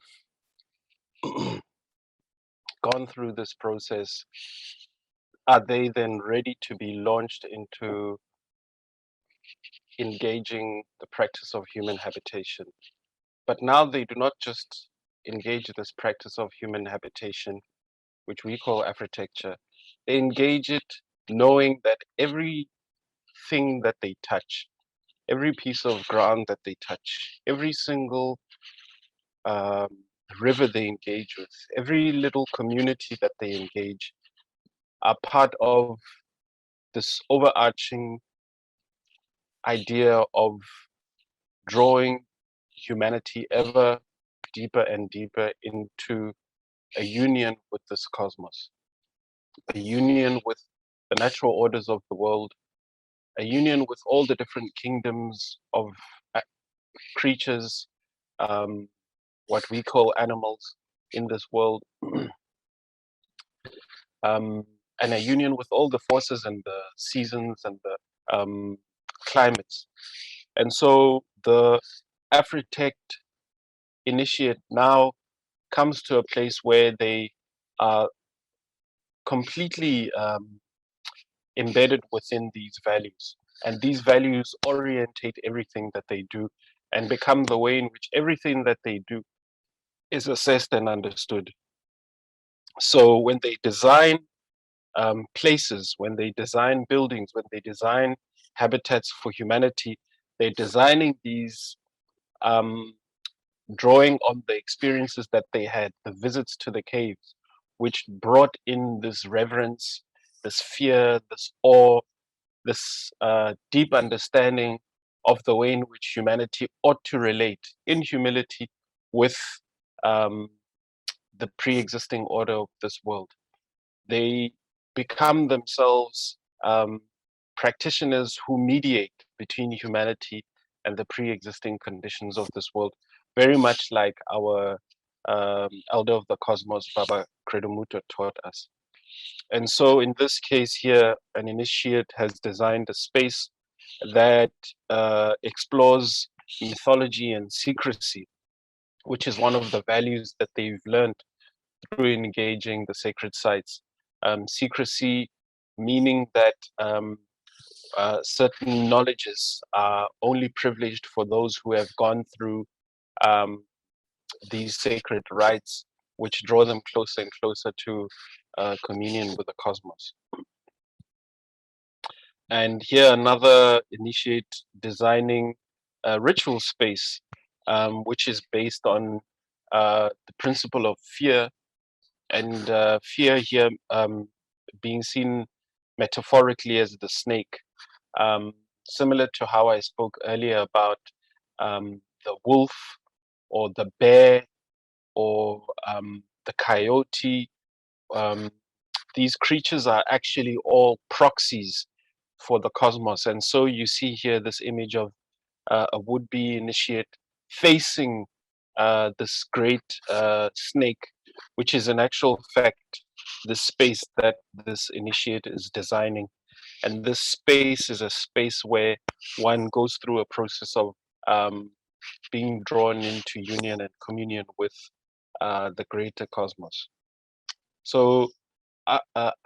gone through this process, are they then ready to be launched into engaging the practice of human habitation? But now they do not just engage this practice of human habitation, which we call Afreetekture. They engage it knowing that everything that they touch, every piece of ground that they touch, every single um, river they engage with, every little community that they engage are part of this overarching idea of drawing humanity ever deeper and deeper into a union with this cosmos, a union with the natural orders of the world, a union with all the different kingdoms of creatures, what we call animals in this world, and a union with all the forces and the seasons and the climates. And so the Afreetekt initiate now comes to a place where they are completely embedded within these values. And these values orientate everything that they do and become the way in which everything that they do is assessed and understood. So when they design places, when they design buildings, when they design habitats for humanity, they're designing these drawing on the experiences that they had, the visits to the caves, which brought in this reverence, this fear, this awe, this deep understanding of the way in which humanity ought to relate in humility with the pre-existing order of this world. They become themselves practitioners who mediate between humanity and the pre-existing conditions of this world, very much like our elder of the cosmos, Baba Credomuto, taught us. And so in this case here, an initiate has designed a space that explores mythology and secrecy, which is one of the values that they've learned through engaging the sacred sites. Secrecy, meaning that certain knowledges are only privileged for those who have gone through these sacred rites, which draw them closer and closer to communion with the cosmos. And here another initiate designing a ritual space, which is based on the principle of fear, and fear here being seen metaphorically as the snake, similar to how I spoke earlier about the wolf or the bear or the coyote. These creatures are actually all proxies for the cosmos. And so you see here this image of a would-be initiate facing this great snake, which is in actual fact the space that this initiate is designing. And this space is a space where one goes through a process of being drawn into union and communion with the greater cosmos. So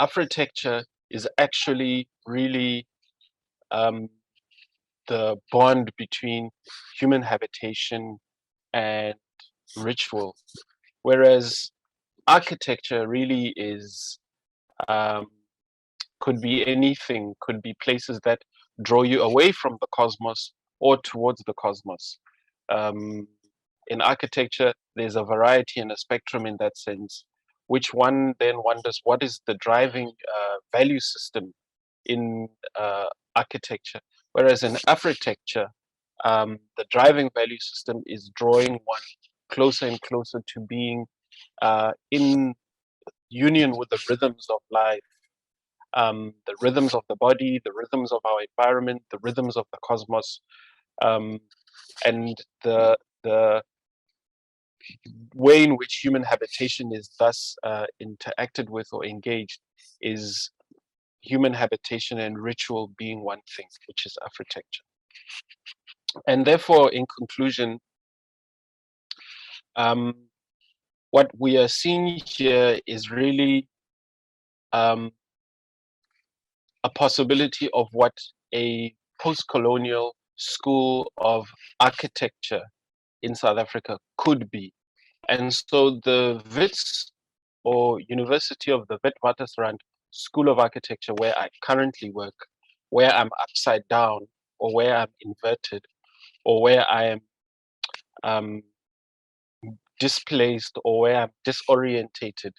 Afreetekture is actually really the bond between human habitation and ritual, whereas architecture really is could be anything, could be places that draw you away from the cosmos or towards the cosmos. In architecture, there's a variety and a spectrum in that sense, which one then wonders what is the driving value system in architecture. Whereas in Afreetekture, the driving value system is drawing one closer and closer to being in union with the rhythms of life, the rhythms of the body, the rhythms of our environment, the rhythms of the cosmos, and the way in which human habitation is thus interacted with or engaged is human habitation and ritual being one thing, which is Afreetekture. And therefore, in conclusion, what we are seeing here is really a possibility of what a post-colonial school of architecture in South Africa could be. And so the WITS, or University of the Witwatersrand School of Architecture, where I currently work, where I'm upside down, or where I'm inverted, or where I am displaced, or where I'm disorientated,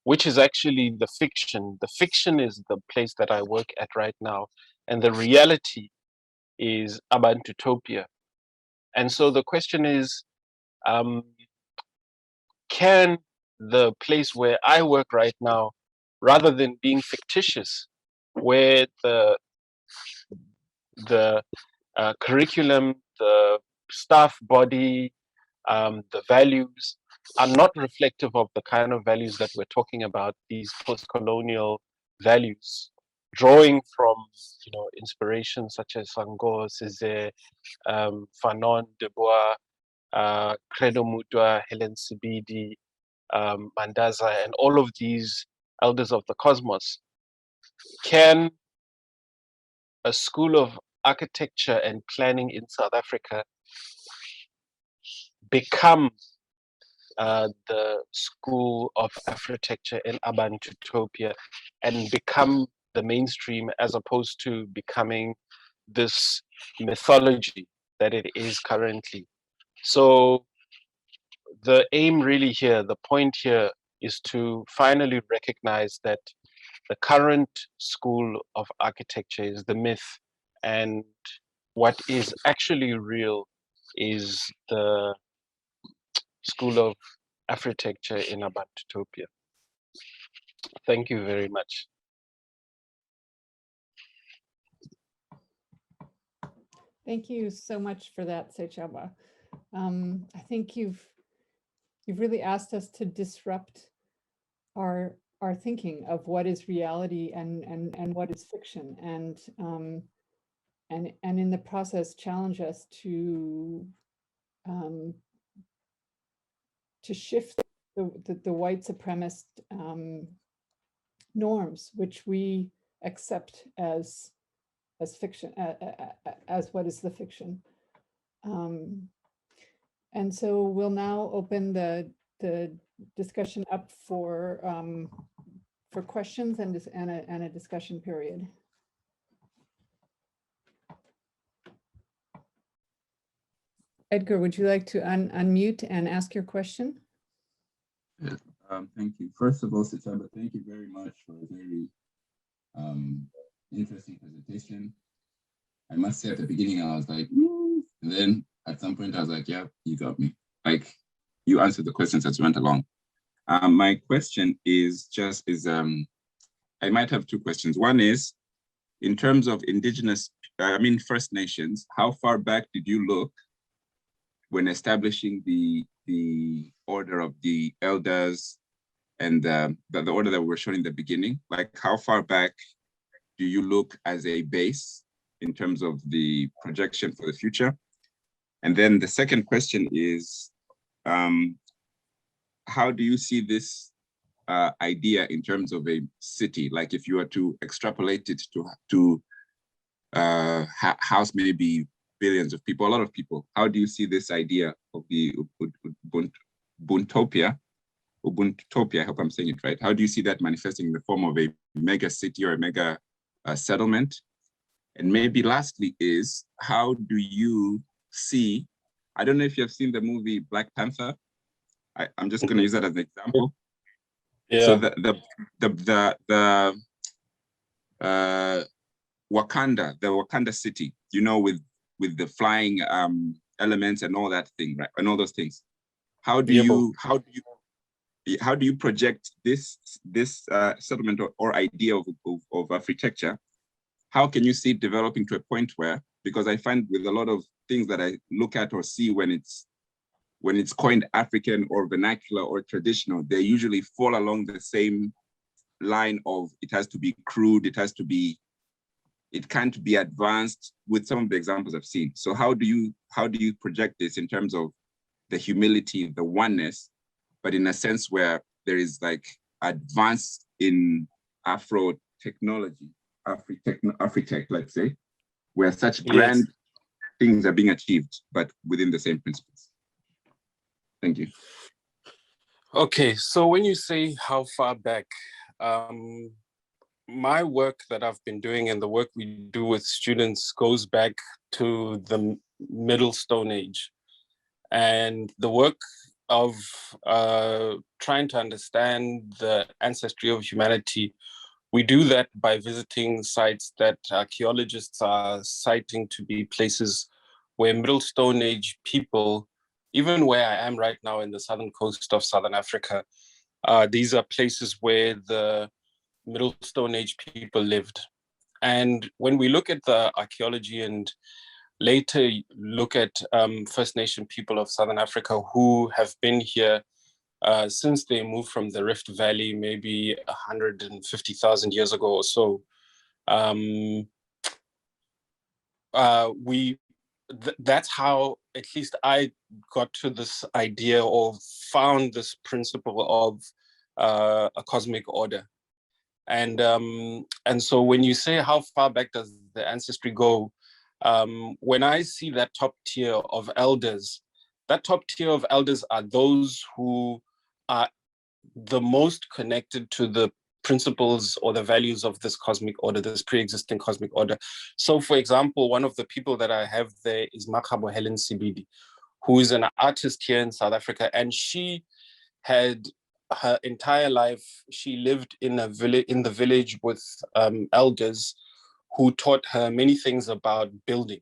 which is actually the fiction. The fiction is the place that I work at right now, and the reality is Abantutopia. And so the question is, can the place where I work right now, rather than being fictitious, where the curriculum, the staff body, the values are not reflective of the kind of values that we're talking about, these post-colonial values, drawing from, you know, inspirations such as Sango, Césaire, Fanon, Dubois, Credo Mutwa, Helen Sibidi, Mandaza, and all of these elders of the cosmos. Can a school of architecture and planning in South Africa become the school of Afreetekture in Abantutopia and become the mainstream, as opposed to becoming this mythology that it is currently? So the aim really here, the point here, is to finally recognize that the current school of architecture is the myth, and what is actually real is the school of Afreetekture in Abantutopia. Thank you very much. Thank you so much for that, Sechaba. I think you've really asked us to disrupt our thinking of what is reality and what is fiction, and in the process challenge us to shift the white supremacist norms, which we accept as fiction, as what is the fiction. And so we'll now open the discussion up for questions and a discussion period. Edgar, would you like to unmute and ask your question? Yes, thank you. First of all, Sechaba, thank you very much for a very interesting presentation. I must say at the beginning, I was like, and then at some point I was like, yeah, you got me. Like, you answered the questions as you went along. My question is I might have two questions. One is, in terms of indigenous, First Nations, how far back did you look when establishing the order of the elders and the order that we were shown in the beginning? Like, how far back do you look as a base in terms of the projection for the future? And then the second question is, how do you see this idea in terms of a city? Like, if you were to extrapolate it to house maybe billions of people, a lot of people, how do you see this idea of the Ubuntuopia, I hope I'm saying it right. How do you see that manifesting in the form of a mega city or a mega settlement? And maybe lastly is, how do you see, I don't know if you have seen the movie Black Panther. I'm just going to use that as an example. Yeah. So the Wakanda city, you know, with the flying elements and all that thing, right? And all those things. How do you project this settlement or idea of Afreetekture? How can you see it developing to a point where, because I find with a lot of things that I look at or see when it's coined African or vernacular or traditional, they usually fall along the same line of, it has to be crude, it has to be it can't be advanced with some of the examples I've seen. So how do you project this in terms of the humility, the oneness, but in a sense where there is like advance in Afro technology, Afreetekt, let's say, where such grand things are being achieved, but within the same principles. Thank you. Okay, so when you say how far back, my work that I've been doing and the work we do with students goes back to the Middle Stone Age. And the work of trying to understand the ancestry of humanity, we do that by visiting sites that archaeologists are citing to be places where Middle Stone Age people, even where I am right now in the southern coast of Southern Africa, these are places where the Middle Stone Age people lived. And when we look at the archaeology and later look at First Nation people of Southern Africa who have been here since they moved from the Rift Valley, maybe 150,000 years ago or so, that's how at least I got to this idea or found this principle of a cosmic order. And so when you say how far back does the ancestry go, when I see that top tier of elders, that top tier of elders are those who are the most connected to the principles or the values of this cosmic order, this pre-existing cosmic order. So for example, one of the people that I have there is Makgabo Helen Sibidi, who is an artist here in South Africa. And she had her entire life, she lived in a village, in the village with elders who taught her many things about building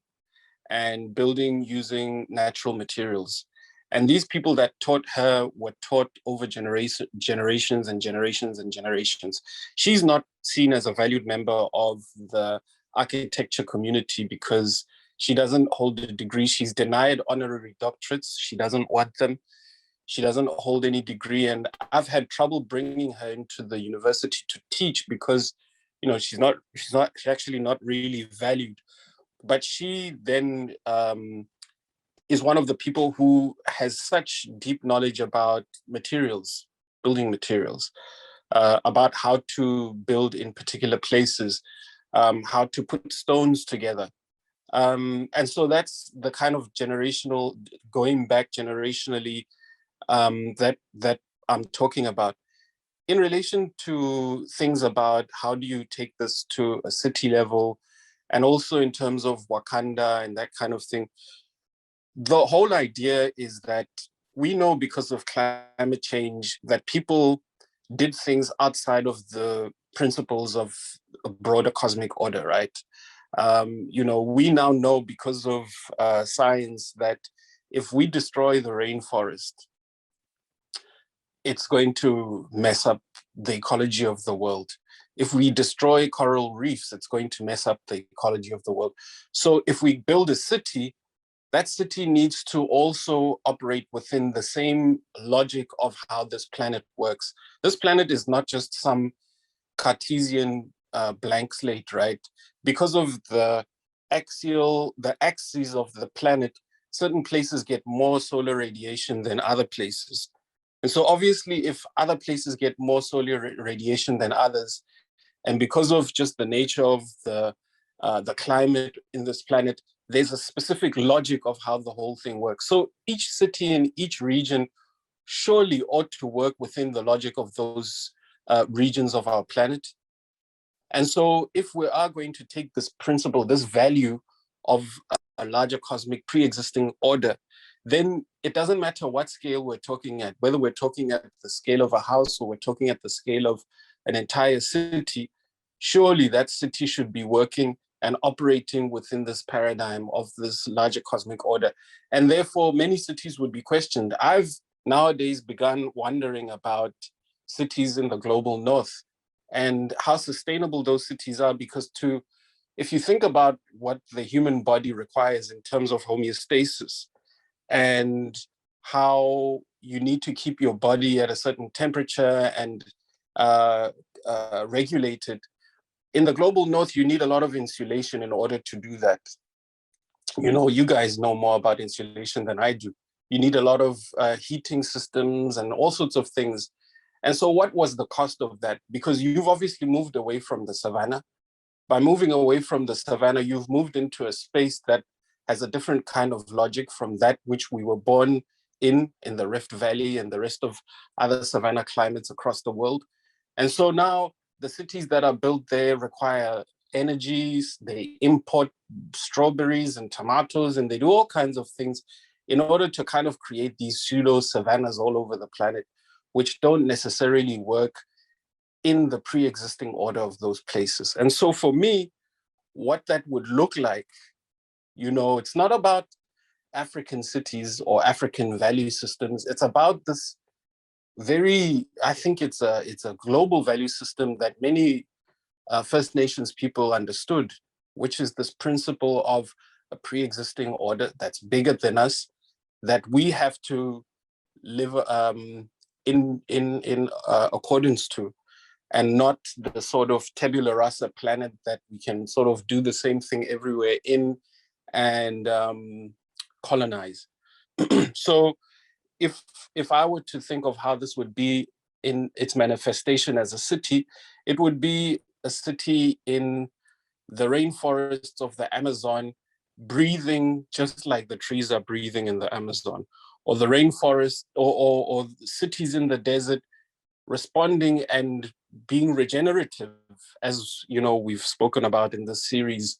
and building using natural materials. And these people that taught her were taught over generations and generations and generations. She's not seen as a valued member of the architecture community because she doesn't hold a degree. She's denied honorary doctorates. She doesn't want them. She doesn't hold any degree. And I've had trouble bringing her into the university to teach because, you know, she's actually not really valued. But she then is one of the people who has such deep knowledge about materials, building materials, about how to build in particular places, how to put stones together. And so that's the kind of generational, going back generationally, that I'm talking about. In relation to things about how do you take this to a city level, and also in terms of Wakanda and that kind of thing, the whole idea is that we know because of climate change that people did things outside of the principles of a broader cosmic order, right? You know, we now know because of science that if we destroy the rainforest, it's going to mess up the ecology of the world. If we destroy coral reefs, it's going to mess up the ecology of the world. So if we build a city, that city needs to also operate within the same logic of how this planet works. This planet is not just some Cartesian blank slate, right? Because of the axes of the planet, certain places get more solar radiation than other places. And so obviously, if other places get more solar radiation than others, and because of just the nature of the climate in this planet, there's a specific logic of how the whole thing works. So each city in each region surely ought to work within the logic of those regions of our planet. And so if we are going to take this principle, this value of a larger cosmic pre-existing order, then it doesn't matter what scale we're talking at, whether we're talking at the scale of a house or we're talking at the scale of an entire city, surely that city should be working and operating within this paradigm of this larger cosmic order. And therefore, many cities would be questioned. I've nowadays begun wondering about cities in the global north and how sustainable those cities are, because if you think about what the human body requires in terms of homeostasis and how you need to keep your body at a certain temperature and regulated, in the global north, you need a lot of insulation in order to do that. You know, you guys know more about insulation than I do. You need a lot of heating systems and all sorts of things. And so what was the cost of that? Because you've obviously moved away from the savanna. By moving away from the savanna, you've moved into a space that has a different kind of logic from that which we were born in the Rift Valley and the rest of other savanna climates across the world. And so now the cities that are built there require energies, they import strawberries and tomatoes, and they do all kinds of things in order to kind of create these pseudo savannas all over the planet, which don't necessarily work in the pre-existing order of those places. And so for me, what that would look like, you know, it's not about African cities or African value systems. It's about this I think it's a global value system that many First Nations people understood, which is this principle of a pre-existing order that's bigger than us, that we have to live in accordance to, and not the sort of tabula rasa planet that we can sort of do the same thing everywhere in and colonize. So if I were to think of how this would be in its manifestation as a city, it would be a city in the rainforests of the Amazon, breathing just like the trees are breathing in the Amazon, or the rainforest, or cities in the desert responding and being regenerative, as you know we've spoken about in this series,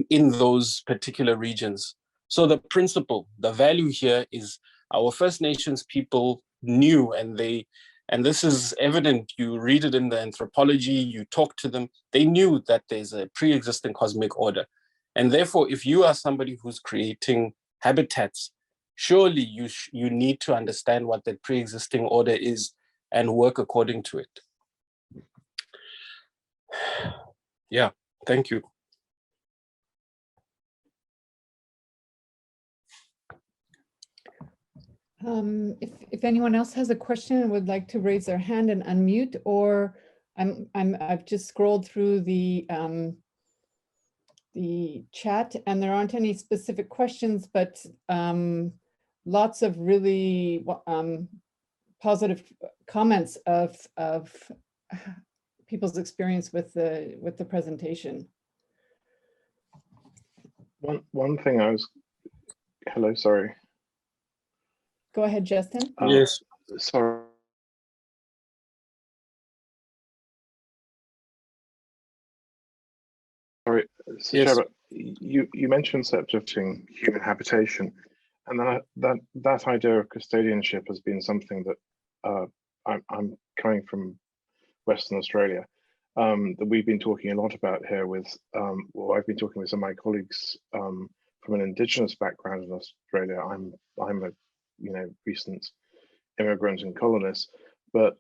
in those particular regions. So the principle, the value here is our First Nations people knew, and this is evident, you read it in the anthropology, you talk to them, they knew that there's a pre-existing cosmic order. And therefore, if you are somebody who's creating habitats, surely you need to understand what that pre-existing order is and work according to it. Yeah, thank you. If anyone else has a question and would like to raise their hand and unmute, or I've just scrolled through the chat and there aren't any specific questions, but lots of really positive comments of people's experience with the presentation. One thing hello, sorry. Go ahead, Justin. Yes. Sorry. Sorry, Sechaba, yes. You mentioned subjecting human habitation, and that idea of custodianship has been something that I'm coming from Western Australia, that we've been talking a lot about here with, well, I've been talking with some of my colleagues from an indigenous background in Australia. I'm a recent immigrant and colonist, but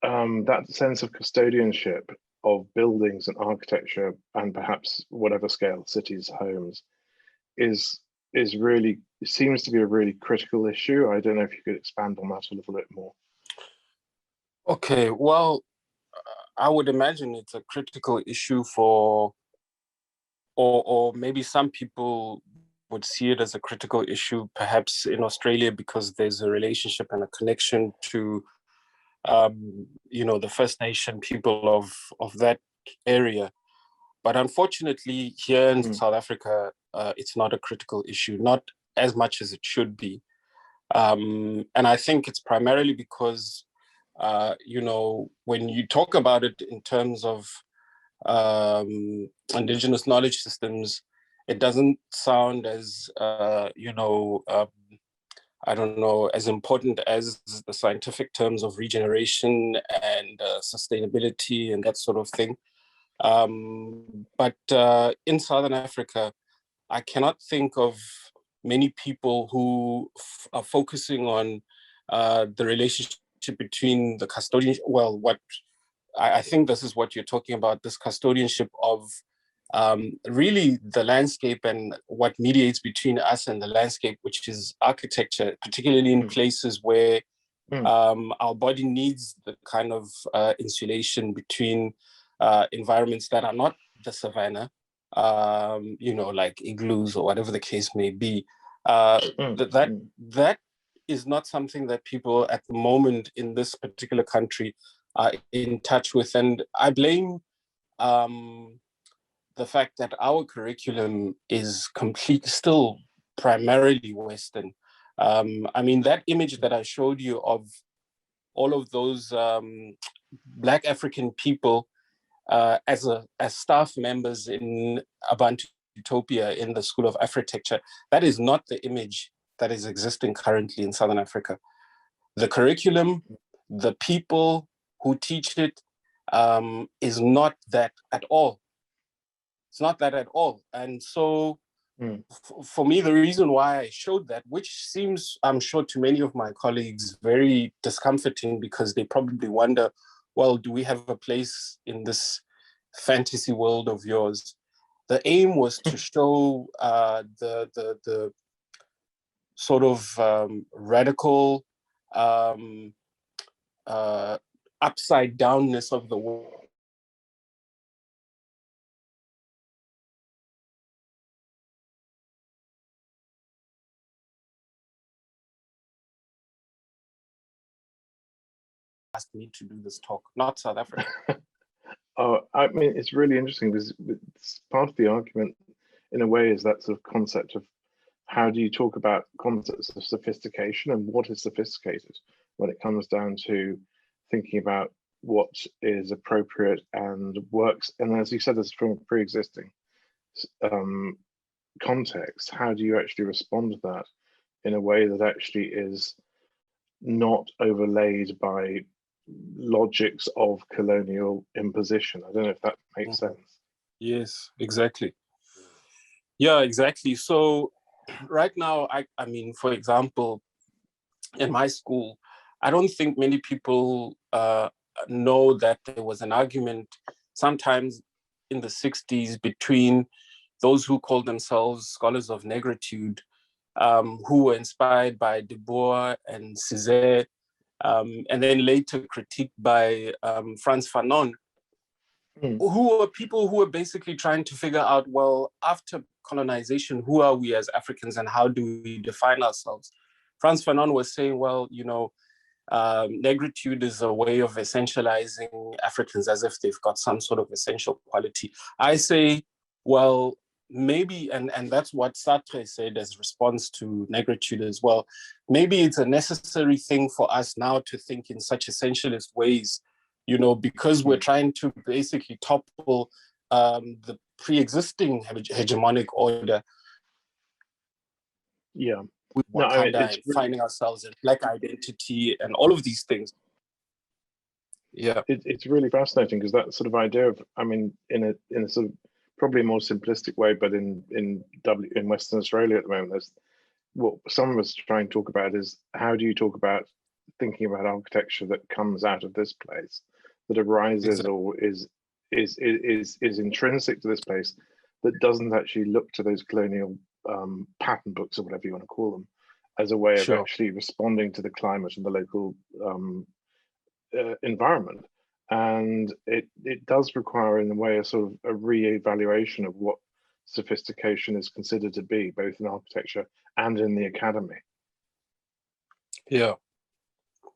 that sense of custodianship of buildings and architecture and perhaps whatever scale, cities, homes, is really, seems to be a really critical issue. I don't know if you could expand on that a little bit more. Okay, well, I would imagine it's a critical issue for, or maybe some people would see it as a critical issue, perhaps in Australia, because there's a relationship and a connection to, the First Nation people of that area. But unfortunately, here in South Africa, it's not a critical issue, not as much as it should be. And I think it's primarily because, when you talk about it in terms of indigenous knowledge systems, it doesn't sound as, I don't know, as important as the scientific terms of regeneration and sustainability and that sort of thing. But in Southern Africa, I cannot think of many people who are focusing on the relationship between the custodian, well, what I think this is what you're talking about, this custodianship of really the landscape and what mediates between us and the landscape, which is architecture, particularly in places where our body needs the kind of insulation between environments that are not the savanna, like igloos or whatever the case may be. That is not something that people at the moment in this particular country are in touch with. And I blame the fact that our curriculum is still primarily Western. I mean, that image that I showed you of all of those Black African people as staff members in Abantutopia in the School of Afreetekture, that is not the image that is existing currently in Southern Africa. The curriculum, the people who teach it is not that at all. It's not that at all. And so for me, the reason why I showed that, which seems, I'm sure to many of my colleagues, very discomforting, because they probably wonder, well, do we have a place in this fantasy world of yours? The aim was to show the sort of radical upside downness of the world. Asked me to do this talk, not South Africa. Oh, I mean, it's really interesting because it's part of the argument, in a way, is that sort of concept of how do you talk about concepts of sophistication and what is sophisticated when it comes down to thinking about what is appropriate and works. And as you said, it's from a pre-existing context. How do you actually respond to that in a way that actually is not overlaid by logics of colonial imposition? I don't know if that makes sense. Yes, exactly. Yeah, exactly. So right now, I mean, for example, in my school, I don't think many people know that there was an argument sometimes in the 60s between those who called themselves scholars of negritude, who were inspired by Du Bois and Césaire, and then later critiqued by Frantz Fanon, who were people who were basically trying to figure out, well, after colonization, who are we as Africans and how do we define ourselves? Frantz Fanon was saying, well, negritude is a way of essentializing Africans as if they've got some sort of essential quality. I say, well, maybe, and that's what Sartre said as response to negritude as well, maybe it's a necessary thing for us now to think in such essentialist ways, because we're trying to basically topple the pre-existing hegemonic order. Yeah. With Wakanda, finding ourselves in Black identity and all of these things. Yeah. It's really fascinating because that sort of idea of, I mean, in a sort of probably a more simplistic way, but in Western Australia at the moment, there's what some of us try and talk about is how do you talk about thinking about architecture that comes out of this place, that arises or is intrinsic to this place, that doesn't actually look to those colonial pattern books or whatever you want to call them as a way of actually responding to the climate and the local environment. And it does require, in a way, a sort of a re-evaluation of what sophistication is considered to be, both in architecture and in the academy. Yeah.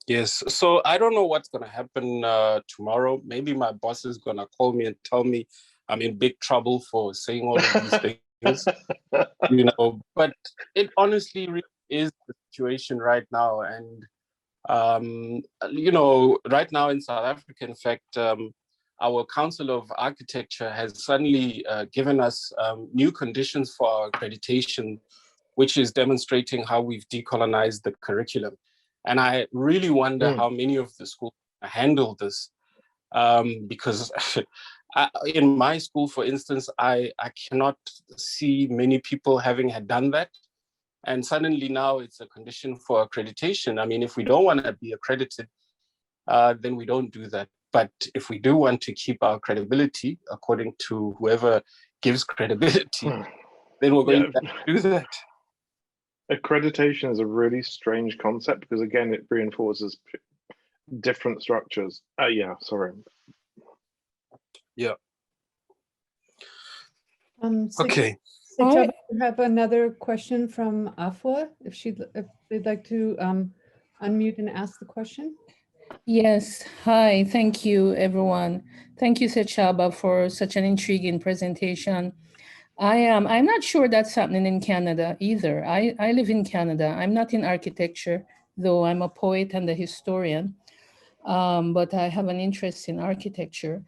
Yes. So I don't know what's going to happen tomorrow. Maybe my boss is going to call me and tell me I'm in big trouble for saying all of these things. But it honestly really is the situation right now. And right now in South Africa, in fact, our Council of Architecture has suddenly given us new conditions for our accreditation, which is demonstrating how we've decolonized the curriculum. And I really wonder how many of the schools handle this, because in my school, for instance, I cannot see many people having had done that. And suddenly now it's a condition for accreditation. I mean, if we don't want to be accredited, then we don't do that. But if we do want to keep our credibility, according to whoever gives credibility, then we're going to do that. Accreditation is a really strange concept because, again, it reinforces different structures. Yeah. Okay. Sechaba, we have another question from Afua, if they'd like to unmute and ask the question. Yes, hi, thank you everyone. Thank you Sechaba for such an intriguing presentation. I'm not sure that's happening in Canada either. I live in Canada. I'm not in architecture, though I'm a poet and a historian, but I have an interest in architecture.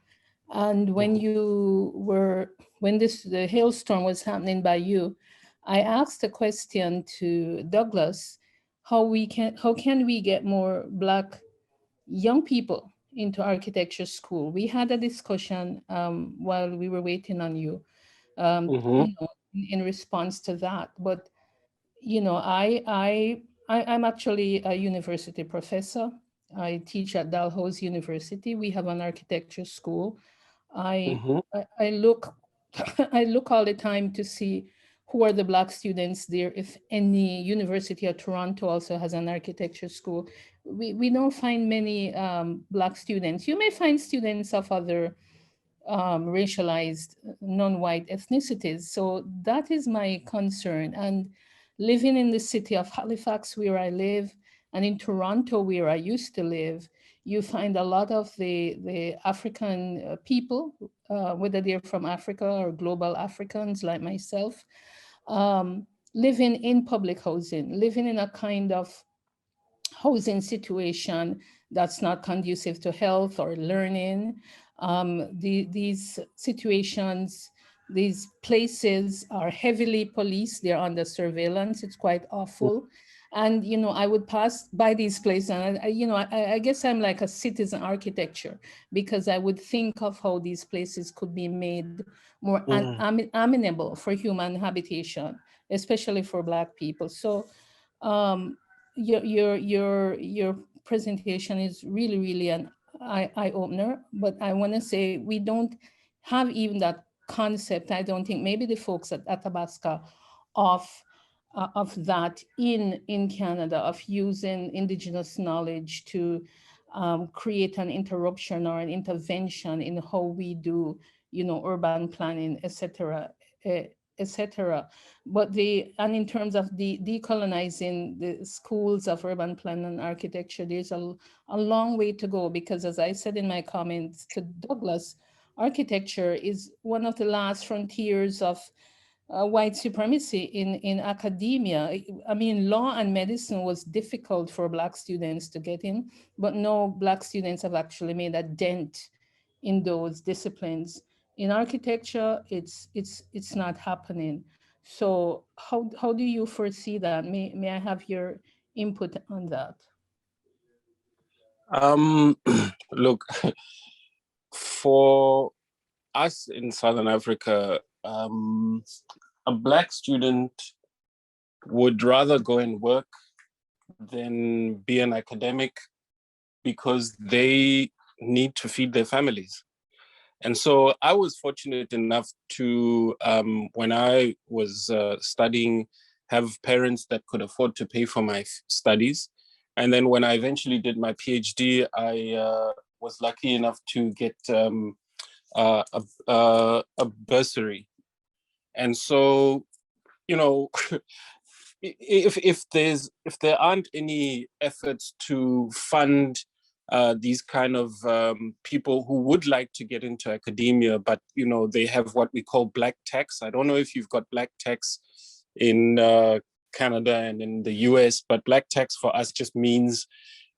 And when the hailstorm was happening by you, I asked a question to Douglas, how can we get more Black young people into architecture school? We had a discussion while we were waiting on you, you know, in response to that. But you know, I'm actually a university professor. I teach at Dalhousie University. We have an architecture school. I look I look all the time to see who are the Black students there. If any University of Toronto also has an architecture school, we don't find many Black students. You may find students of other racialized non-white ethnicities. So that is my concern. And living in the city of Halifax, where I live, and in Toronto, where I used to live, you find a lot of the African people, whether they're from Africa or global Africans like myself, living in public housing, living in a kind of housing situation that's not conducive to health or learning. These situations, these places are heavily policed. They're under surveillance. It's quite awful. And, you know, I would pass by these places and, I guess I'm like a citizen architecture, because I would think of how these places could be made more amenable for human habitation, especially for Black people. So your presentation is really an eye opener, but I want to say we don't have even that concept. I don't think maybe the folks at Athabasca of that in Canada, of using indigenous knowledge to create an interruption or an intervention in how we do, you know, urban planning, etc. But and in terms of decolonizing the schools of urban planning and architecture, there's a long way to go, because as I said in my comments to Douglas, architecture is one of the last frontiers of white supremacy in academia. I mean, law and medicine was difficult for Black students to get in, but no Black students have actually made a dent in those disciplines. In architecture, it's not happening. So how do you foresee that? May I have your input on that? Look, for us in Southern Africa, a Black student would rather go and work than be an academic, because they need to feed their families. And so I was fortunate enough to, when I was studying, have parents that could afford to pay for my studies. And then when I eventually did my PhD, I was lucky enough to get a bursary. And so, you know, if there aren't any efforts to fund these kind of people who would like to get into academia, but you know, they have what we call black tax. I don't know if you've got black tax in Canada and in the US, but black tax for us just means,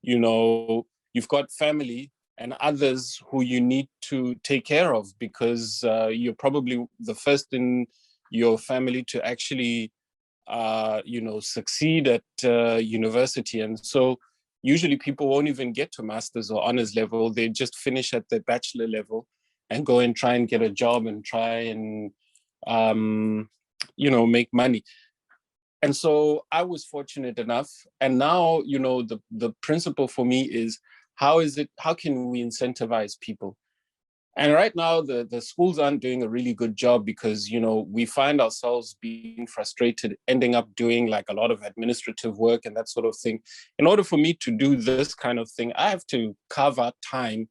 you know, you've got family and others who you need to take care of, because you're probably the first in your family to actually you know, succeed at university. And so usually people won't even get to master's or honors level. They just finish at the bachelor level and go and try and get a job and try and, you know, make money. And so I was fortunate enough. And now, you know, the principle for me is, how can we incentivize people? And right now, the schools aren't doing a really good job, because, you know, we find ourselves being frustrated, ending up doing like a lot of administrative work and that sort of thing. In order for me to do this kind of thing, I have to carve out time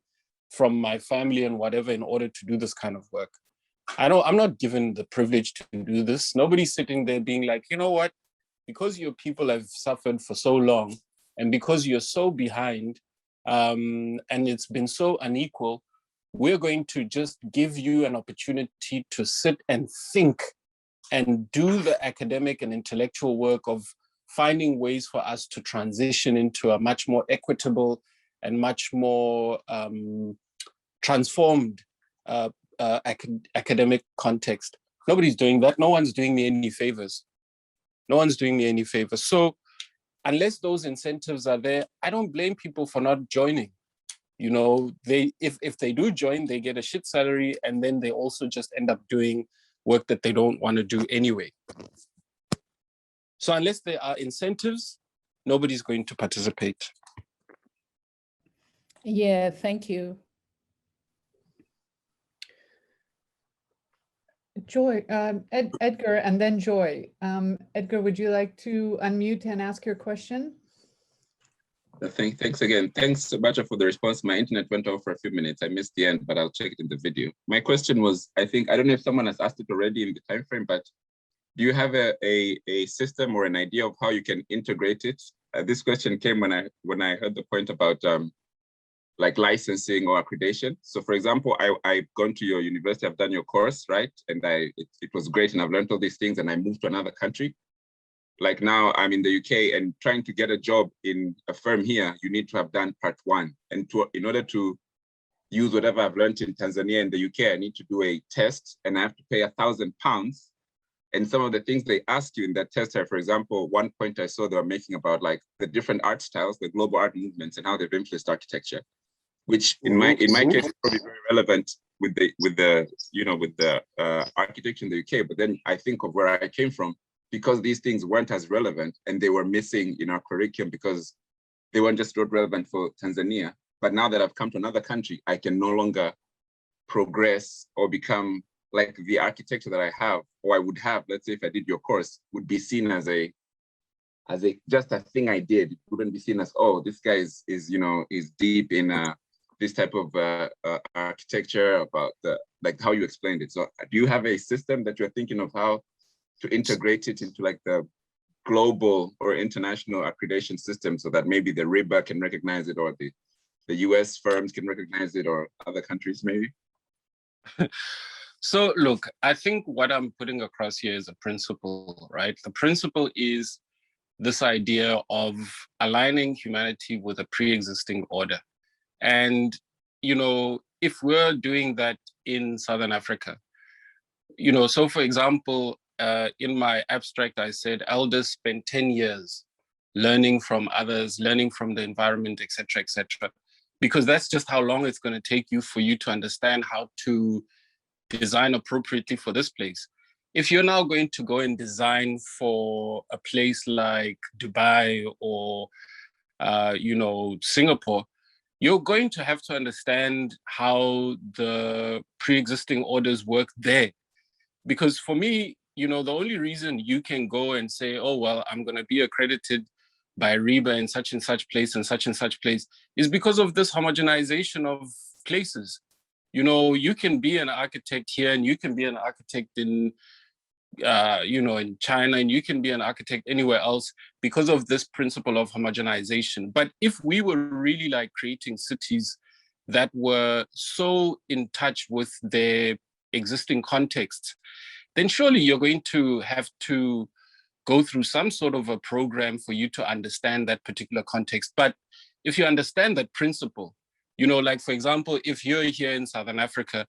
from my family and whatever in order to do this kind of work. I'm not given the privilege to do this. Nobody's sitting there being like, you know what, because your people have suffered for so long and because you're so behind and it's been so unequal, we're going to just give you an opportunity to sit and think and do the academic and intellectual work of finding ways for us to transition into a much more equitable and much more transformed academic context. Nobody's doing that. No one's doing me any favors. No one's doing me any favors. So unless those incentives are there, I don't blame people for not joining. You know, if they do join, they get a shit salary, and then they also just end up doing work that they don't want to do anyway. So unless there are incentives, nobody's going to participate. Yeah, thank you. Joy, Edgar, and then Joy. Edgar, would you like to unmute and ask your question? Thanks again. Thanks, Bacha, for the response. My internet went off for a few minutes. I missed the end, but I'll check it in the video. My question was, I don't know if someone has asked it already in the time frame, but do you have a system or an idea of how you can integrate it? This question came when I heard the point about like licensing or accreditation. So for example, I've gone to your university, I've done your course, right? And it was great, and I've learned all these things, and I moved to another country. Like now I'm in the UK, and trying to get a job in a firm here, you need to have done part 1. And in order to use whatever I've learned in Tanzania and the UK, I need to do a test, and I have to pay £1,000. And some of the things they ask you in that test are, for example, one point I saw they were making about like the different art styles, the global art movements, and how they've influenced architecture, which in my case is probably very relevant with the architecture in the UK. But then I think of where I came from, because these things weren't as relevant and they were missing in our curriculum because they weren't just not relevant for Tanzania. But now that I've come to another country, I can no longer progress or become like the architecture that I have, or I would have, let's say if I did your course, would be seen as just a thing I did. It wouldn't be seen as, oh, this guy is deep in this type of architecture, about like how you explained it. So do you have a system that you're thinking of how to integrate it into like the global or international accreditation system, so that maybe the RIBA can recognize it, or the US firms can recognize it, or other countries maybe? So look, I think what I'm putting across here is a principle, right? The principle is this idea of aligning humanity with a pre-existing order. And, if we're doing that in Southern Africa, so for example, in my abstract, I said elders spend 10 years learning from others, learning from the environment, et cetera, because that's just how long it's going to take you for you to understand how to design appropriately for this place. If you're now going to go and design for a place like Dubai or, Singapore, you're going to have to understand how the pre-existing orders work there. Because for me, the only reason you can go and say, oh, well, I'm going to be accredited by RIBA in such and such place and such place is because of this homogenization of places. You can be an architect here, and you can be an architect in, in China, and you can be an architect anywhere else because of this principle of homogenization. But if we were really like creating cities that were so in touch with their existing contexts, then surely you're going to have to go through some sort of a program for you to understand that particular context. But if you understand that principle, like for example, if you're here in Southern Africa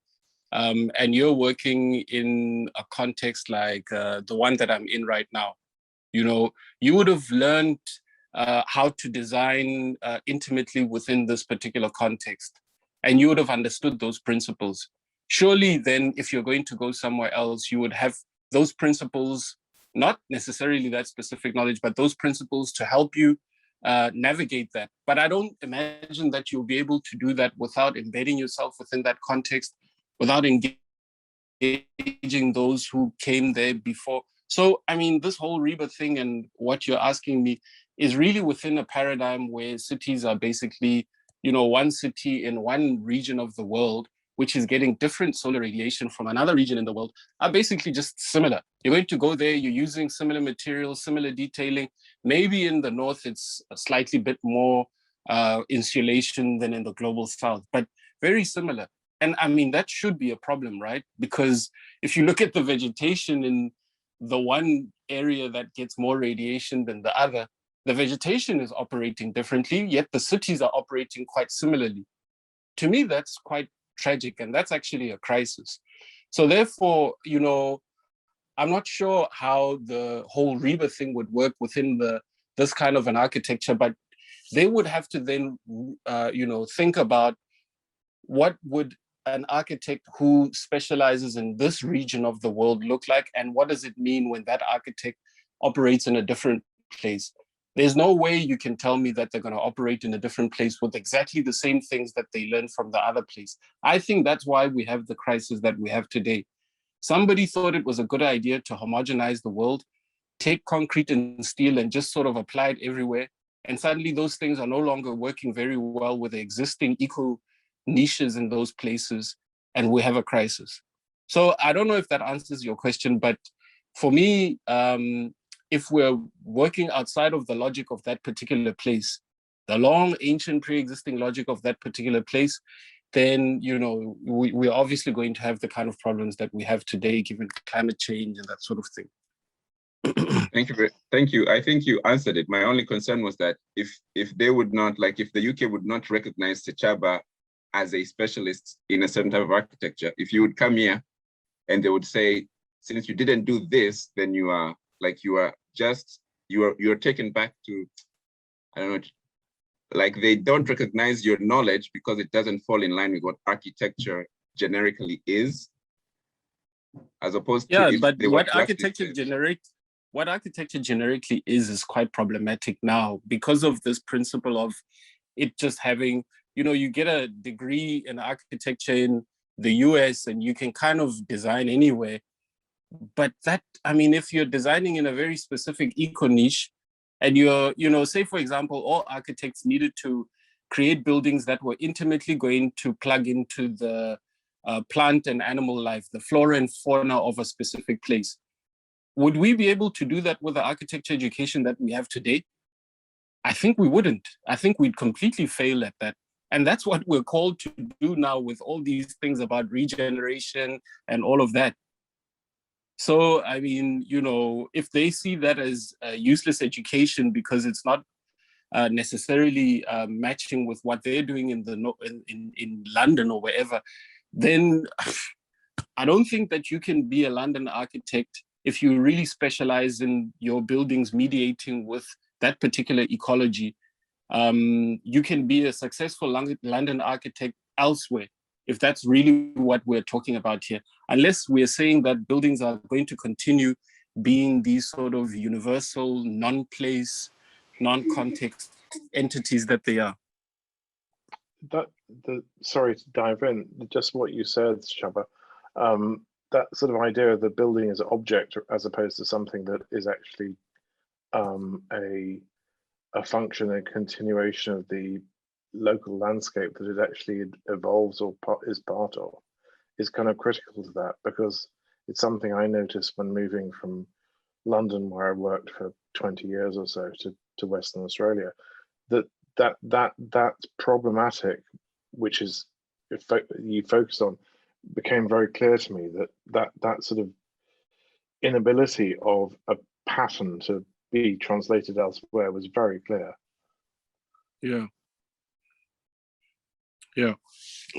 and you're working in a context like the one that I'm in right now, you would have learned how to design intimately within this particular context, and you would have understood those principles. Surely then, if you're going to go somewhere else, you would have those principles, not necessarily that specific knowledge, but those principles to help you navigate that. But I don't imagine that you'll be able to do that without embedding yourself within that context, without engaging those who came there before. So, I mean, this whole RIBA thing and what you're asking me is really within a paradigm where cities are basically one city in one region of the world, which is getting different solar radiation from another region in the world, are basically just similar. You're going to go there, you're using similar materials, similar detailing. Maybe in the north, it's a slightly bit more insulation than in the global south, but very similar. And I mean, that should be a problem, right? Because if you look at the vegetation in the one area that gets more radiation than the other, the vegetation is operating differently, yet the cities are operating quite similarly. To me, that's quite tragic, and that's actually a crisis. So therefore, I'm not sure how the whole REBA thing would work within this kind of an architecture, but they would have to then, think about what would an architect who specializes in this region of the world look like, and what does it mean when that architect operates in a different place? There's no way you can tell me that they're going to operate in a different place with exactly the same things that they learned from the other place. I think that's why we have the crisis that we have today. Somebody thought it was a good idea to homogenize the world, take concrete and steel and just sort of apply it everywhere. And suddenly those things are no longer working very well with the existing eco niches in those places, and we have a crisis. So I don't know if that answers your question, but for me, if we're working outside of the logic of that particular place, the long, ancient, pre-existing logic of that particular place, then we're obviously going to have the kind of problems that we have today, given climate change and that sort of thing. Thank you. I think you answered it. My only concern was that if they would not, if the UK would not recognize Sechaba as a specialist in a certain type of architecture, if you would come here and they would say, since you didn't do this, then you're taken back to, I don't know, they don't recognize your knowledge because it doesn't fall in line with what architecture generically is, as opposed to what architecture generically is quite problematic now because of this principle of it just having, you get a degree in architecture in the US and you can kind of design anywhere. But that, if you're designing in a very specific eco niche and you're, say, for example, all architects needed to create buildings that were intimately going to plug into the plant and animal life, the flora and fauna of a specific place. Would we be able to do that with the architecture education that we have today? I think we wouldn't. I think we'd completely fail at that. And that's what we're called to do now with all these things about regeneration and all of that. So, if they see that as useless education because it's not necessarily matching with what they're doing in London or wherever, then I don't think that you can be a London architect if you really specialize in your buildings mediating with that particular ecology. You can be a successful London architect elsewhere, if that's really what we're talking about here, unless we're saying that buildings are going to continue being these sort of universal, non-place, non-context entities that they are. Sorry to dive in, just what you said, Sechaba, that sort of idea of the building as an object as opposed to something that is actually a function and continuation of the local landscape that it actually evolves or is part of, is kind of critical to that, because it's something I noticed when moving from London, where I worked for 20 years or so, to Western Australia, that problematic, which is you focus on, became very clear to me, that sort of inability of a pattern to be translated elsewhere was very clear. Yeah.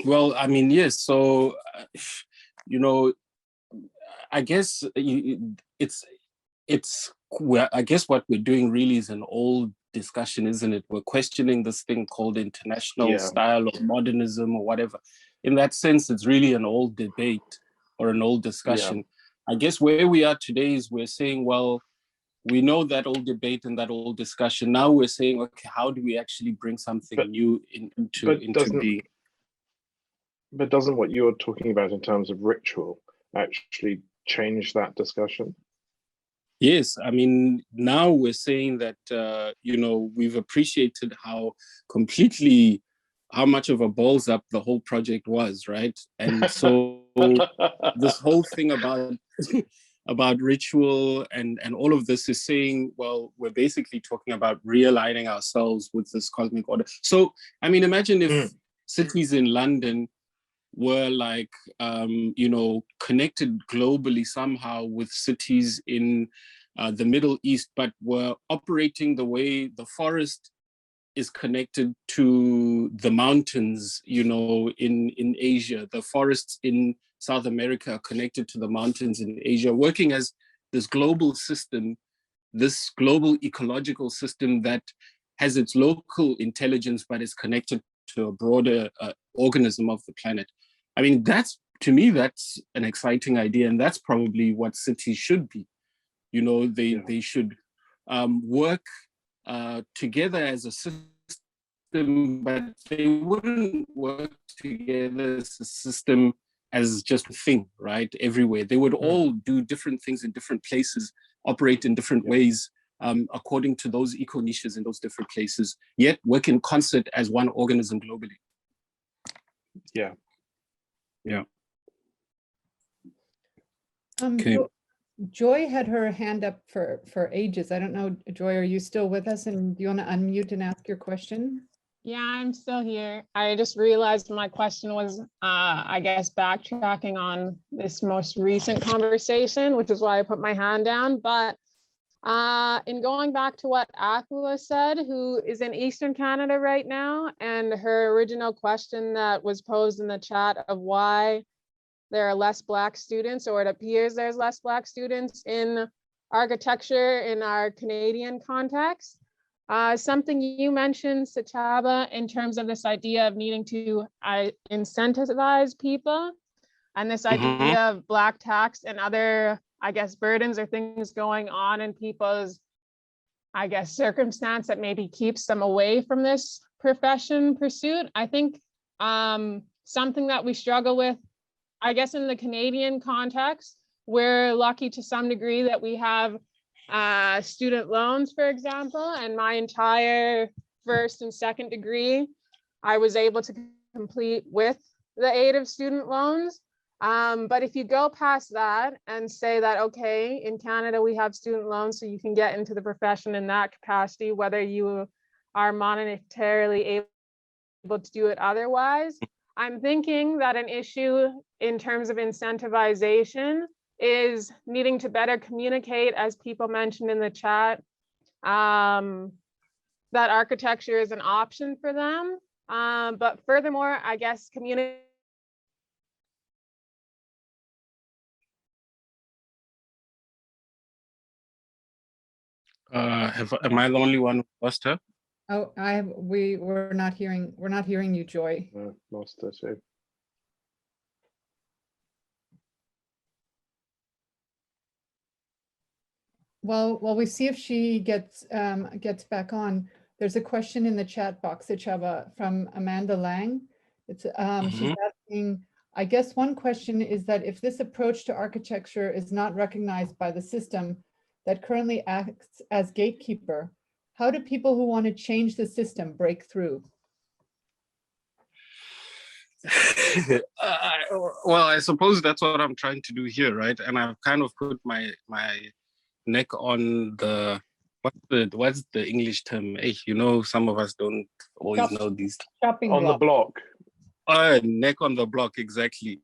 Well, yes. So, I guess I guess what we're doing really is an old discussion, isn't it? We're questioning this thing called international style or modernism or whatever. In that sense, it's really an old debate or an old discussion. Yeah. I guess where we are today is we're saying, well, we know that old debate and that old discussion. Now we're saying, okay, how do we actually bring something new into being? But doesn't what you're talking about in terms of ritual actually change that discussion? Yes, now we're saying that, we've appreciated how completely how much of a balls up the whole project was, right? And so this whole thing about about ritual and all of this is saying, well, we're basically talking about realigning ourselves with this cosmic order. So, I mean, imagine if cities in London were like, you know, connected globally somehow with cities in the Middle East, but were operating the way the forest is connected to the mountains, you know, in Asia, the forests in South America are connected to the mountains in Asia, working as this global system, this global ecological system that has its local intelligence, but is connected to a broader organism of the planet. I mean, that's, to me, that's an exciting idea. And that's probably what cities should be. You know, they should work together as a system, but they wouldn't work together as a system as just a thing, right? Everywhere. They would all do different things in different places, operate in different ways, according to those eco niches in those different places, yet work in concert as one organism globally. Yeah. Yeah. Okay. Joy had her hand up for ages. I don't know, Joy, are you still with us? And do you want to unmute and ask your question? Yeah, I'm still here. I just realized my question was, I guess, backtracking on this most recent conversation, which is why I put my hand down. But in going back to what Akua said, who is in Eastern Canada right now, and her original question that was posed in the chat of why there are less Black students, or it appears there's less Black students in architecture in our Canadian context. Something you mentioned, Sechaba, in terms of this idea of needing to incentivize people, and this idea of Black tax and other, I guess, burdens or things going on in people's, I guess, circumstance that maybe keeps them away from this profession pursuit. I think something that we struggle with, I guess, in the Canadian context, we're lucky to some degree that we have student loans, for example, and my entire first and second degree, I was able to complete with the aid of student loans. But if you go past that and say that, okay, in Canada, we have student loans, so you can get into the profession in that capacity, whether you are monetarily able to do it otherwise. I'm thinking that an issue in terms of incentivization is needing to better communicate, as people mentioned in the chat, that architecture is an option for them. But furthermore, I guess communicate. Am I the only one who lost her? Oh, we're not hearing you, Joy. Lost her too. Well, while we see if she gets back on, there's a question in the chat box, Sechaba, from Amanda Lang. It's she's asking, I guess one question is that if this approach to architecture is not recognized by the system that currently acts as gatekeeper, how do people who want to change the system break through? Well, I suppose that's what I'm trying to do here, right? And I've kind of put my neck on the what's the English term? Hey, you know, some of us don't always know these. Chopping on block. The block. Neck on the block, exactly.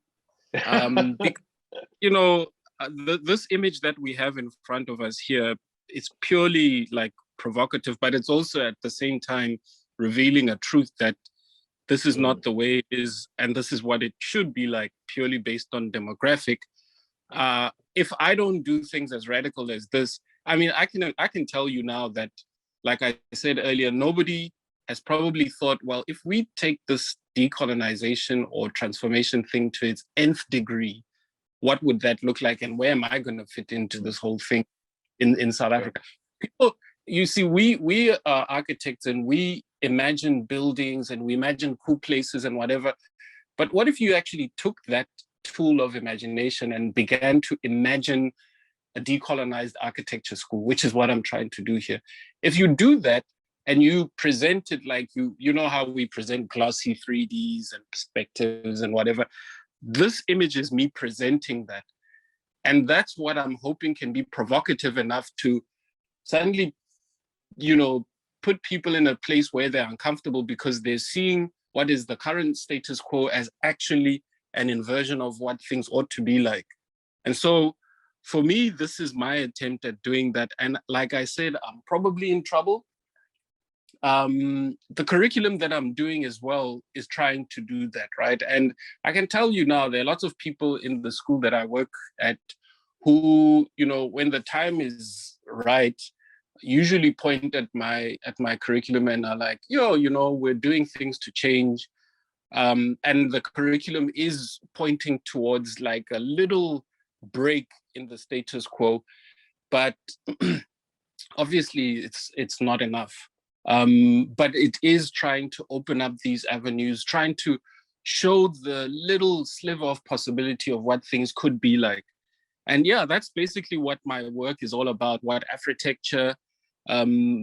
You know, this image that we have in front of us here, it's purely like provocative, but it's also at the same time revealing a truth that this is not the way it is, and this is what it should be like, purely based on demographic. If I don't do things as radical as this, I mean, I can tell you now that, like I said earlier, nobody has probably thought, well, if we take this decolonization or transformation thing to its nth degree, what would that look like, and where am I going to fit into this whole thing in South Africa? People, you see, we are architects and we imagine buildings and we imagine cool places and whatever. But what if you actually took that tool of imagination and began to imagine a decolonized architecture school, which is what I'm trying to do here. If you do that and you present it like you know how we present glossy 3Ds and perspectives and whatever. This image is me presenting that. And that's what I'm hoping can be provocative enough to suddenly, put people in a place where they're uncomfortable because they're seeing what is the current status quo as actually an inversion of what things ought to be like. And so for me, this is my attempt at doing that. And like I said, I'm probably in trouble. The curriculum that I'm doing as well is trying to do that, right? And I can tell you now, there are lots of people in the school that I work at who, when the time is right, usually point at my curriculum and are like, we're doing things to change. And the curriculum is pointing towards like a little break in the status quo, but obviously it's not enough. But it is trying to open up these avenues, trying to show the little sliver of possibility of what things could be like. And yeah, that's basically what my work is all about, what Afreetekture,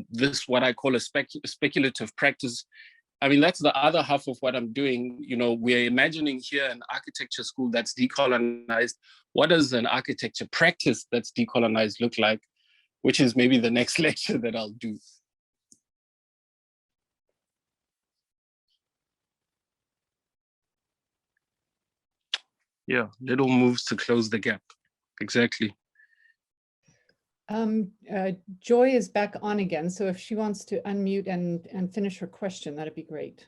this what I call a speculative practice. I mean, that's the other half of what I'm doing. We're imagining here an architecture school that's decolonized. What does an architecture practice that's decolonized look like? Which is maybe the next lecture that I'll do. Yeah, little moves to close the gap. Exactly. Joy is back on again, so if she wants to unmute and finish her question, that'd be great.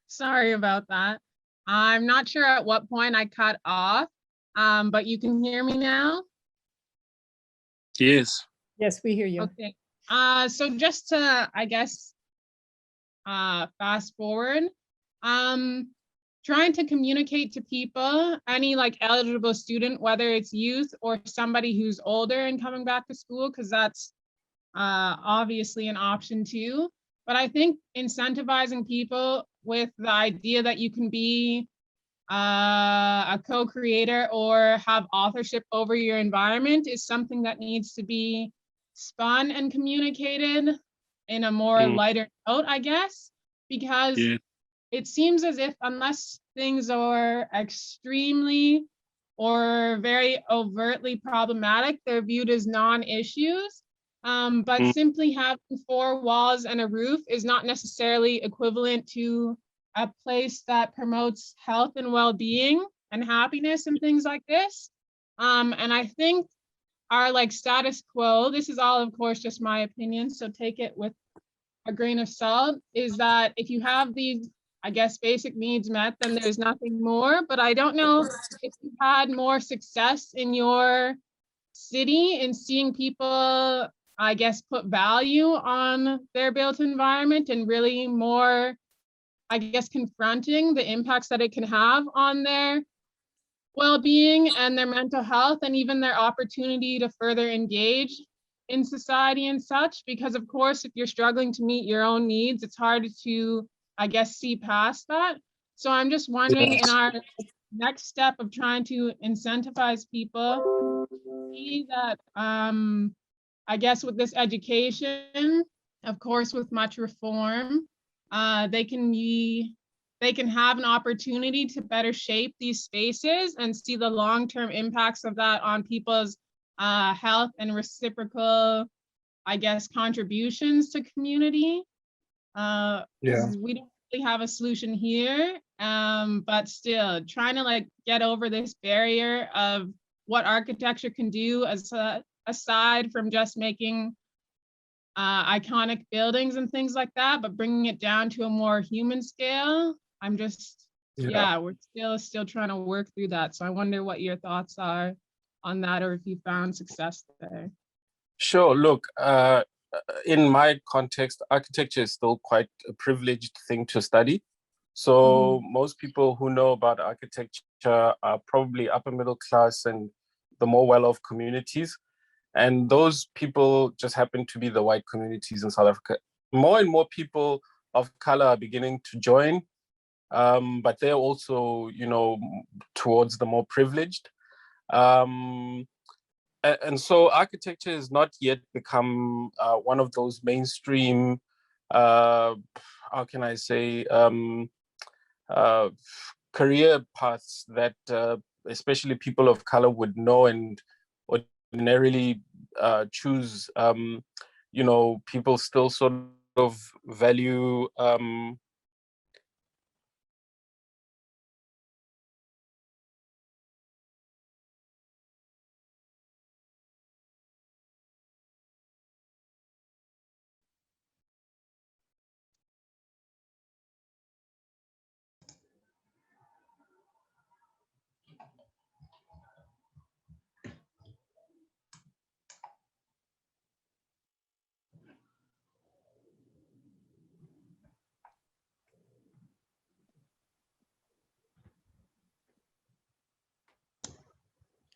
Sorry about that. I'm not sure at what point I cut off, but you can hear me now? Yes. Yes, we hear you. Okay. So just to, I guess, fast forward, trying to communicate to people, any like eligible student, whether it's youth or somebody who's older and coming back to school, because that's obviously an option too. But I think incentivizing people with the idea that you can be a co-creator or have authorship over your environment is something that needs to be spun and communicated in a more lighter note, I guess, because it seems as if unless things are extremely or very overtly problematic, they're viewed as non-issues. But simply having four walls and a roof is not necessarily equivalent to a place that promotes health and well-being and happiness and things like this. And I think our like status quo, this is all of course just my opinion, so take it with a grain of salt, is that if you have these, I guess, basic needs met, then there's nothing more. But I don't know if you've had more success in your city in seeing people, I guess, put value on their built environment and really more, I guess, confronting the impacts that it can have on their well-being and their mental health and even their opportunity to further engage in society and such. Because of course, if you're struggling to meet your own needs, it's hard to, I guess, see past that. So I'm just wondering, in our next step of trying to incentivize people, see that, I guess with this education, of course, with much reform, they can have an opportunity to better shape these spaces and see the long-term impacts of that on people's health and reciprocal, I guess, contributions to community. We don't really have a solution here, but still trying to like get over this barrier of what architecture can do as aside from just making iconic buildings and things like that, but bringing it down to a more human scale. I'm just, we're still trying to work through that. So I wonder what your thoughts are on that, or if you found success there. Sure. Look, in my context, architecture is still quite a privileged thing to study. So most people who know about architecture are probably upper middle class and the more well-off communities. And those people just happen to be the white communities in South Africa. More and more people of color are beginning to join, but they're also, towards the more privileged. And so architecture has not yet become one of those mainstream how can I say, career paths that especially people of color would know and ordinarily choose. You know, people still sort of value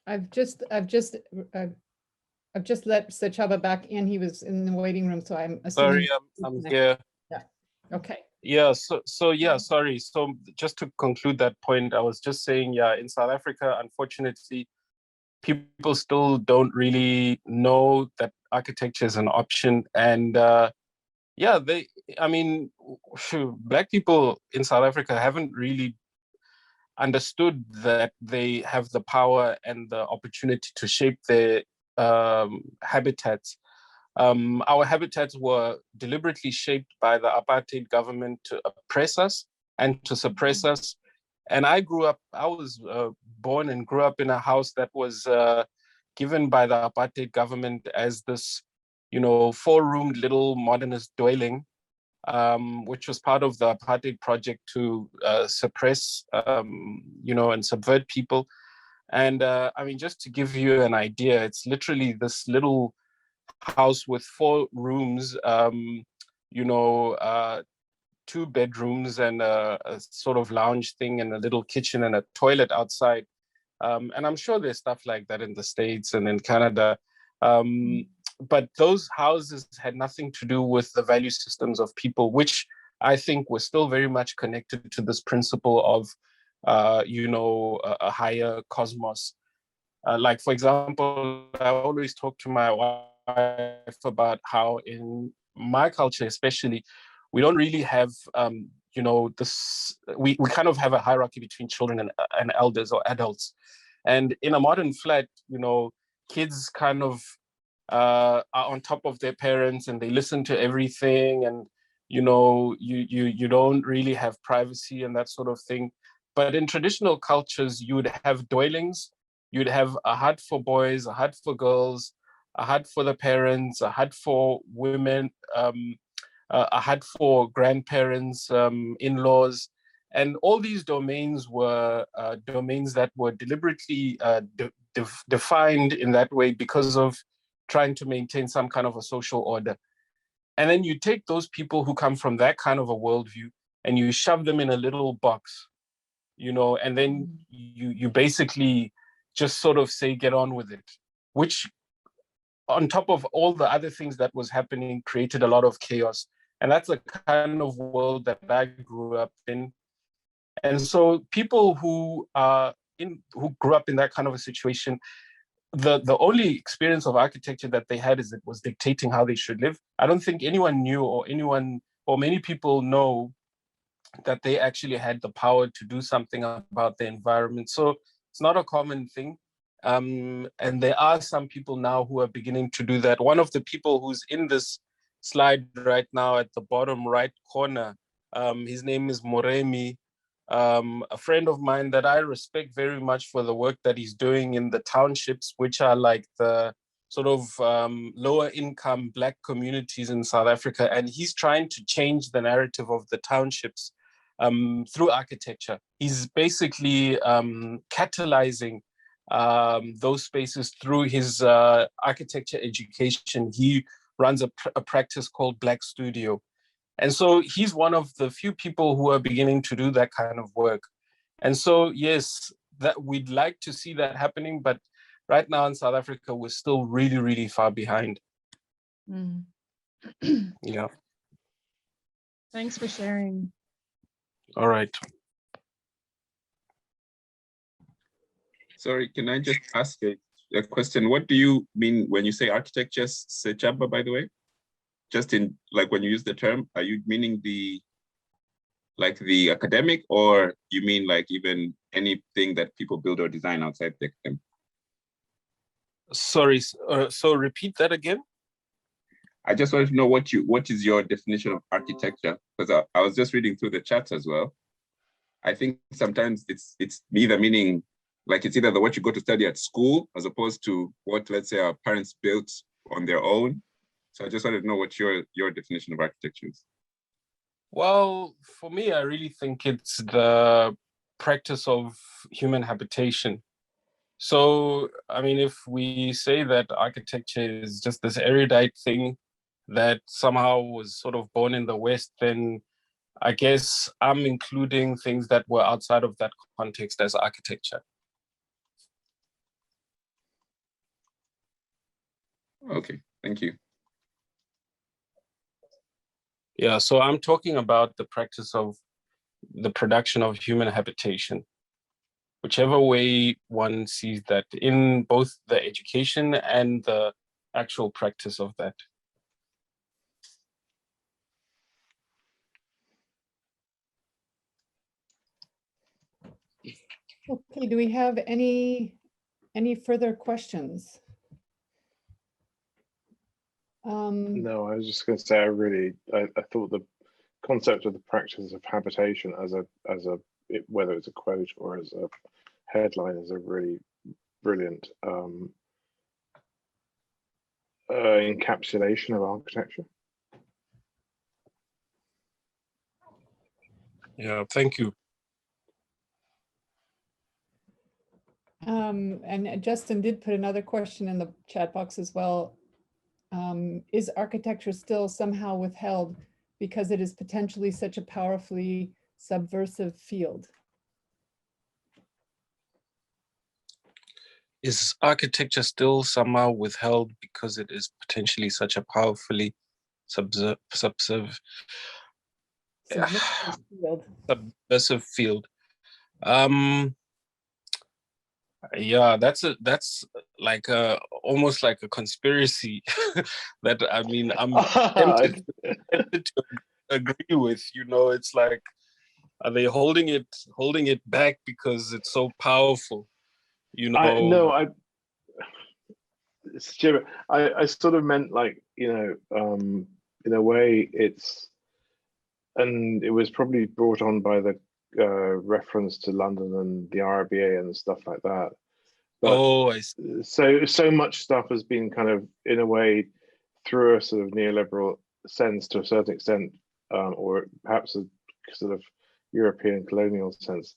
I've just let Sechaba back in. He was in the waiting room, so I'm assuming. sorry, I'm here. Yeah. Okay. Yeah, so yeah, sorry. So just to conclude that point, I was just saying, yeah, in South Africa, unfortunately, people still don't really know that architecture is an option. And yeah, I mean, Black people in South Africa haven't really understood that they have the power and the opportunity to shape their habitats. Our habitats were deliberately shaped by the apartheid government to oppress us and to suppress us. And I was born and grew up in a house that was given by the apartheid government as this, you know, 4-roomed little modernist dwelling, which was part of the apartheid project to suppress, you know, and subvert people. And I mean, just to give you an idea, it's literally this little house with 4 rooms, you know, 2 bedrooms and a sort of lounge thing and a little kitchen and a toilet outside. And I'm sure there's stuff like that in the States and in Canada. But those houses had nothing to do with the value systems of people, which I think were still very much connected to this principle of, you know, a higher cosmos. Like, for example, I always talk to my wife about how in my culture, especially, we don't really have, you know, this, we kind of have a hierarchy between children and elders or adults. And in a modern flat, you know, kids kind of are on top of their parents and they listen to everything. And, you know, you don't really have privacy and that sort of thing. But in traditional cultures, you would have dwellings. You'd have a hut for boys, a hut for girls, a hut for the parents, a hut for women, a hut for grandparents, in-laws. And all these domains were domains that were deliberately defined in that way because of trying to maintain some kind of a social order. And then you take those people who come from that kind of a worldview and you shove them in a little box, you know, and then you basically just sort of say, get on with it, which on top of all the other things that was happening, created a lot of chaos. And that's the kind of world that I grew up in. And so people who grew up in that kind of a situation, the only experience of architecture that they had is it was dictating how they should live. I don't think anyone knew or many people know that they actually had the power to do something about the environment. So it's not a common thing. And there are some people now who are beginning to do that. One of the people who's in this slide right now at the bottom right corner, his name is Moremi, a friend of mine that I respect very much for the work that he's doing in the townships, which are like the sort of lower income Black communities in South Africa. And he's trying to change the narrative of the townships through architecture. He's basically catalyzing those spaces through his architecture education. He runs a practice called Black Studio. And so he's one of the few people who are beginning to do that kind of work. And so, yes, that we'd like to see that happening, but right now in South Africa, we're still really, really far behind. Yeah. Thanks for sharing. All right. Sorry, can I just ask a question? What do you mean when you say architecture, Sechaba, by the way? just in like when you use the term, are you meaning the academic, or you mean like even anything that people build or design outside the academic? Sorry, so repeat that again. I just wanted to know what is your definition of architecture? Because I was just reading through the chat as well. I think sometimes it's either meaning like it's either what you go to study at school as opposed to what, let's say, our parents built on their own. So I just wanted to know what your definition of architecture is. Well, for me, I really think it's the practice of human habitation. So, I mean, if we say that architecture is just this erudite thing that somehow was sort of born in the West, then I guess I'm including things that were outside of that context as architecture. Okay, thank you. Yeah, so I'm talking about the practice of the production of human habitation, whichever way one sees that, in both the education and the actual practice of that. Okay, do we have any further questions? No, I was just going to say, I thought the concept of the practice of habitation as a whether it's a quote or as a headline is a really brilliant encapsulation of architecture. Yeah, thank you. And Justin did put another question in the chat box as well. Is architecture still somehow withheld because it is potentially such a powerfully subversive field? Is architecture still somehow withheld because it is potentially such a powerfully subversive field? Yeah, that's like almost like a conspiracy that, I mean, I'm tempted to agree with. You know, it's like, are they holding it back because it's so powerful? You know, I sort of meant like, you know, in a way it's, and it was probably brought on by the reference to London and the RBA and stuff like that. But I see. So much stuff has been kind of, in a way, through a sort of neoliberal sense to a certain extent, or perhaps a sort of European colonial sense,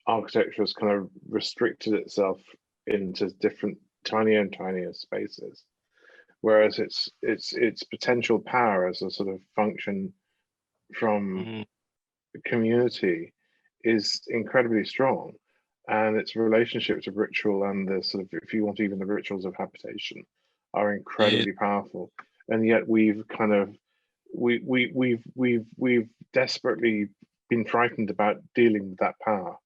architecture has kind of restricted itself into different tinier and tinier spaces, whereas its potential power as a sort of function from the community is incredibly strong, and its relationship to ritual and the sort of, if you want, even the rituals of habitation are incredibly powerful. And yet we've kind of we've desperately been frightened about dealing with that power.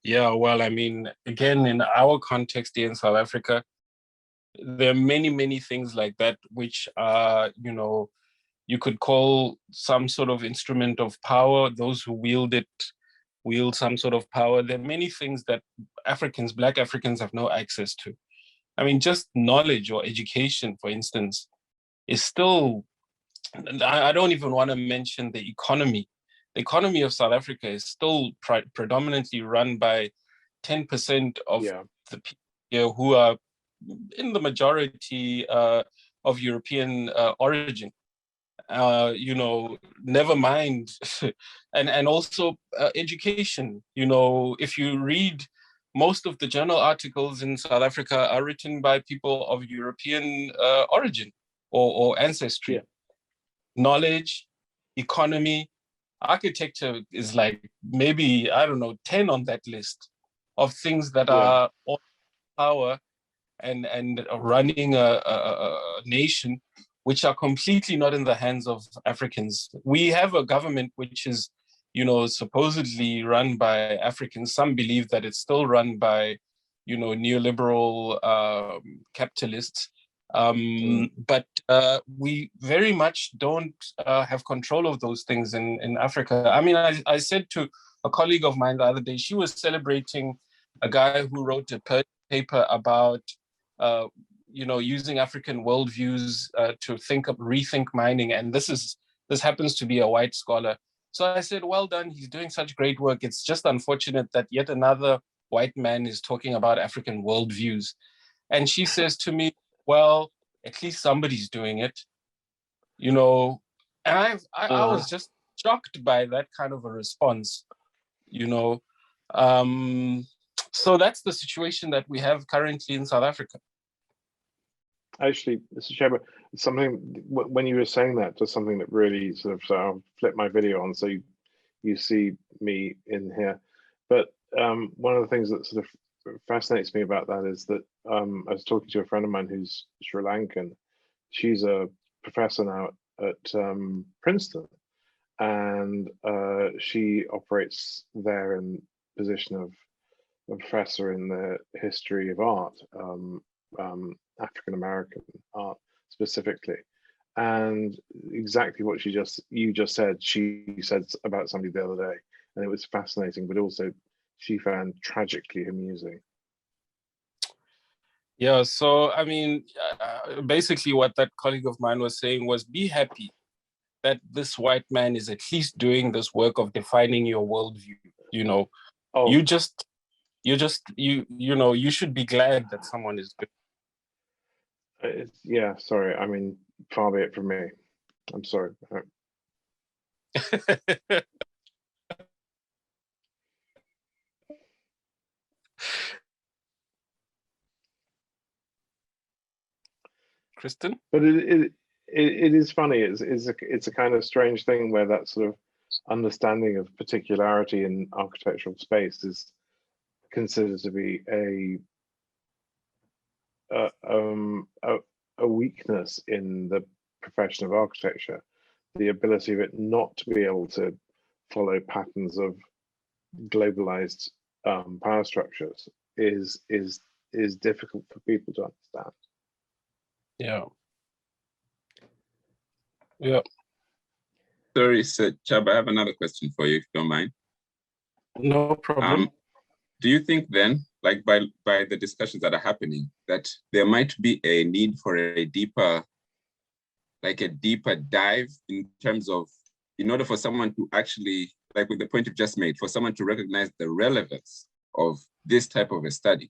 Yeah, well, I mean, again, in our context here in South Africa, there are many things like that, which are, you know, you could call some sort of instrument of power. Those who wield it wield some sort of power. There are many things that Black Africans have no access to. I mean, just knowledge or education, for instance, is still, I don't even want to mention the economy. The economy of South Africa is still predominantly run by 10% of the people here who are in the majority of European origin. You know, never mind, and also education. You know, if you read, most of the journal articles in South Africa are written by people of European origin or ancestry. Yeah. Knowledge, economy, architecture is like maybe, I don't know, 10 on that list of things that are all power and running a nation, which are completely not in the hands of Africans. We have a government which is, you know, supposedly run by Africans. Some believe that it's still run by, you know, neoliberal capitalists. But we very much don't have control of those things in Africa. I mean, I said to a colleague of mine the other day, she was celebrating a guy who wrote a paper about using African worldviews to rethink mining, and this happens to be a white scholar. So I said, well done, he's doing such great work. It's just unfortunate that yet another white man is talking about African worldviews. And she says to me, well, at least somebody's doing it, And I was just shocked by that kind of a response, So that's the situation that we have currently in South Africa. Actually, Sechaba, something when you were saying that, just something that really sort of, so I'll flip my video on so you see me in here. But one of the things that sort of fascinates me about that is that I was talking to a friend of mine who's Sri Lankan. She's a professor now at Princeton, and she operates there in position of a professor in the history of art, African American art specifically. And exactly what you just said, she said about somebody the other day, and it was fascinating, but also she found tragically amusing. Yeah, so I mean, basically what that colleague of mine was saying was, be happy that this white man is at least doing this work of defining your worldview. You should be glad that someone is doing. Yeah, sorry. I mean, far be it from me. I'm sorry. Kristen? But it is funny. It's a kind of strange thing where that sort of understanding of particularity in architectural space is considered to be a weakness in the profession of architecture. The ability of it not to be able to follow patterns of globalized power structures is difficult for people to understand. Yeah. Yeah. Sorry, Sechaba, I have another question for you, if you don't mind. No problem. Do you think then, like by the discussions that are happening, that there might be a need for a deeper dive in terms of, in order for someone to actually, like with the point you've just made, for someone to recognize the relevance of this type of a study?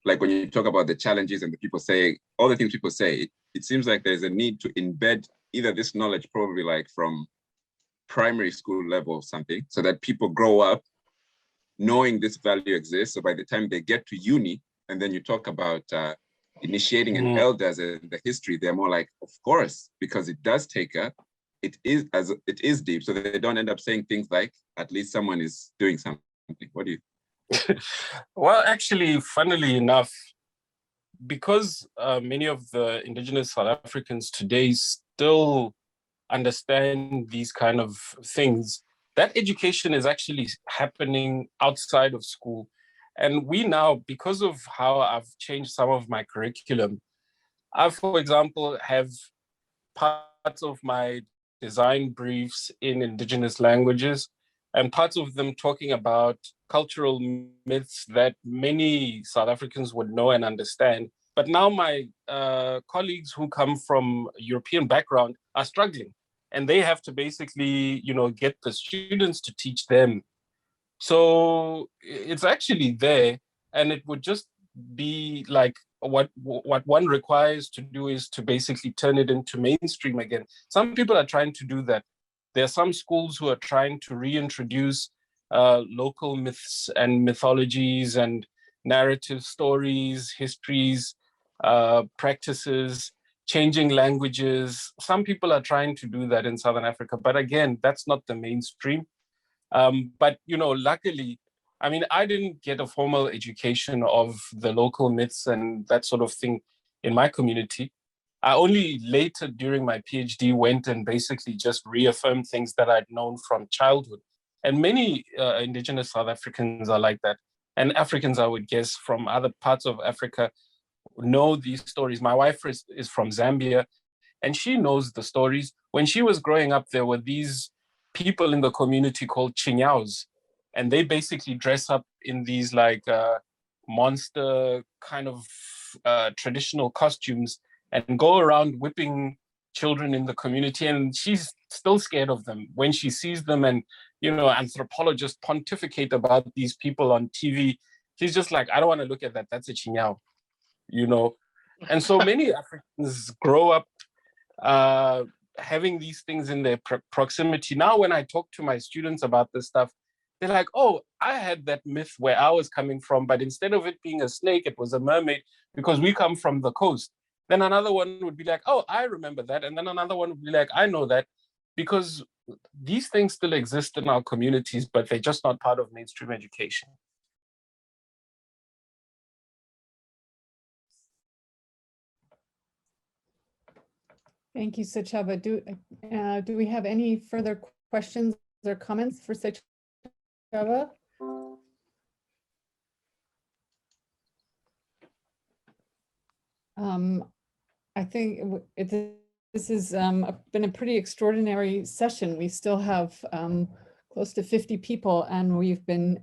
Like when you talk about the challenges and the people say, all the things people say, it seems like there's a need to embed either this knowledge probably like from primary school level or something, so that people grow up knowing this value exists. So by the time they get to uni, and then you talk about initiating an elders and the history, they're more like, of course, because it does take it is deep. So they don't end up saying things like, at least someone is doing something. What do you? Well, actually, funnily enough, because many of the indigenous South Africans today still understand these kind of things, that education is actually happening outside of school. And we now, because of how I've changed some of my curriculum, I, for example, have parts of my design briefs in indigenous languages, and parts of them talking about cultural myths that many South Africans would know and understand. But now my colleagues who come from European background are struggling, and they have to basically, get the students to teach them. So it's actually there, and it would just be like what one requires to do is to basically turn it into mainstream again. Some people are trying to do that. There are some schools who are trying to reintroduce local myths and mythologies and narrative stories, histories, practices, changing languages. Some people are trying to do that in Southern Africa, but again, that's not the mainstream. But luckily, I mean, I didn't get a formal education of the local myths and that sort of thing in my community. I only later during my PhD went and basically just reaffirmed things that I'd known from childhood. And many indigenous South Africans are like that. And Africans, I would guess, from other parts of Africa know these stories. My wife is from Zambia, and she knows the stories. When she was growing up, there were these people in the community called chinyaos, and they basically dress up in these like monster kind of traditional costumes and go around whipping children in the community. And she's still scared of them when she sees them. And, you know, anthropologists pontificate about these people on TV. She's just like, I don't want to look at that. That's a chinyao, you know. And so many Africans grow up having these things in their proximity. Now, when I talk to my students about this stuff, they're like, oh, I had that myth where I was coming from, but instead of it being a snake, it was a mermaid because we come from the coast. Then another one would be like, oh, I remember that. And then another one would be like, I know that, because these things still exist in our communities, but they're just not part of mainstream education. Thank you, Sechaba. Do we have any further questions or comments for Sechaba? I think this has been a pretty extraordinary session. We still have close to 50 people, and we've been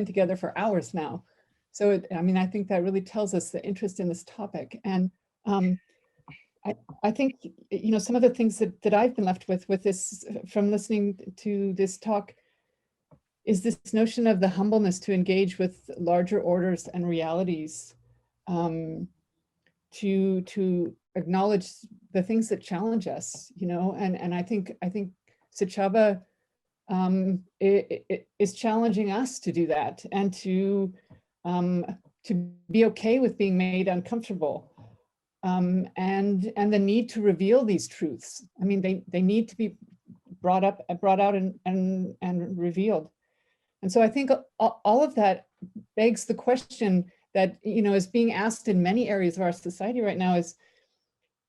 together for hours now. So I mean, I think that really tells us the interest in this topic. And I think, you know, some of the things that I've been left with this from listening to this talk is this notion of the humbleness to engage with larger orders and realities, to acknowledge the things that challenge us, you know, and I think Sechaba is challenging us to do that, and to be okay with being made uncomfortable. And the need to reveal these truths. I mean, they need to be brought out and revealed. And so I think all of that begs the question that, you know, is being asked in many areas of our society right now is,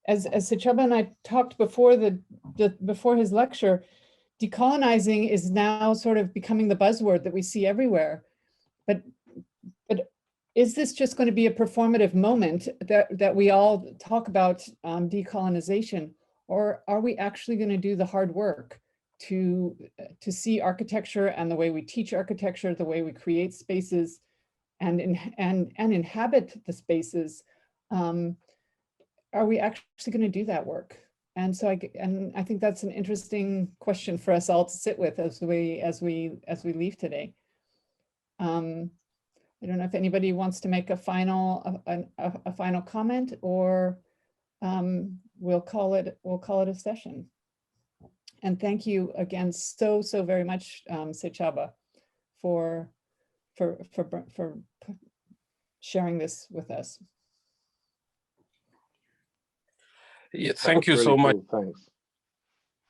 as Sechaba and I talked before before his lecture, decolonizing is now sort of becoming the buzzword that we see everywhere. But is this just going to be a performative moment that we all talk about decolonization, or are we actually going to do the hard work to see architecture and the way we teach architecture, the way we create spaces and inhabit the spaces? Are we actually going to do that work? And so I think that's an interesting question for us all to sit with as we leave today. I don't know if anybody wants to make a final comment, or we'll call it a session. And thank you again so very much, Sechaba, for sharing this with us. Yeah, thank you so much. Cool. Thanks.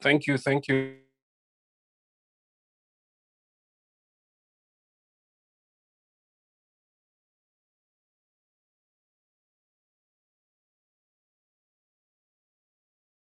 Thank you.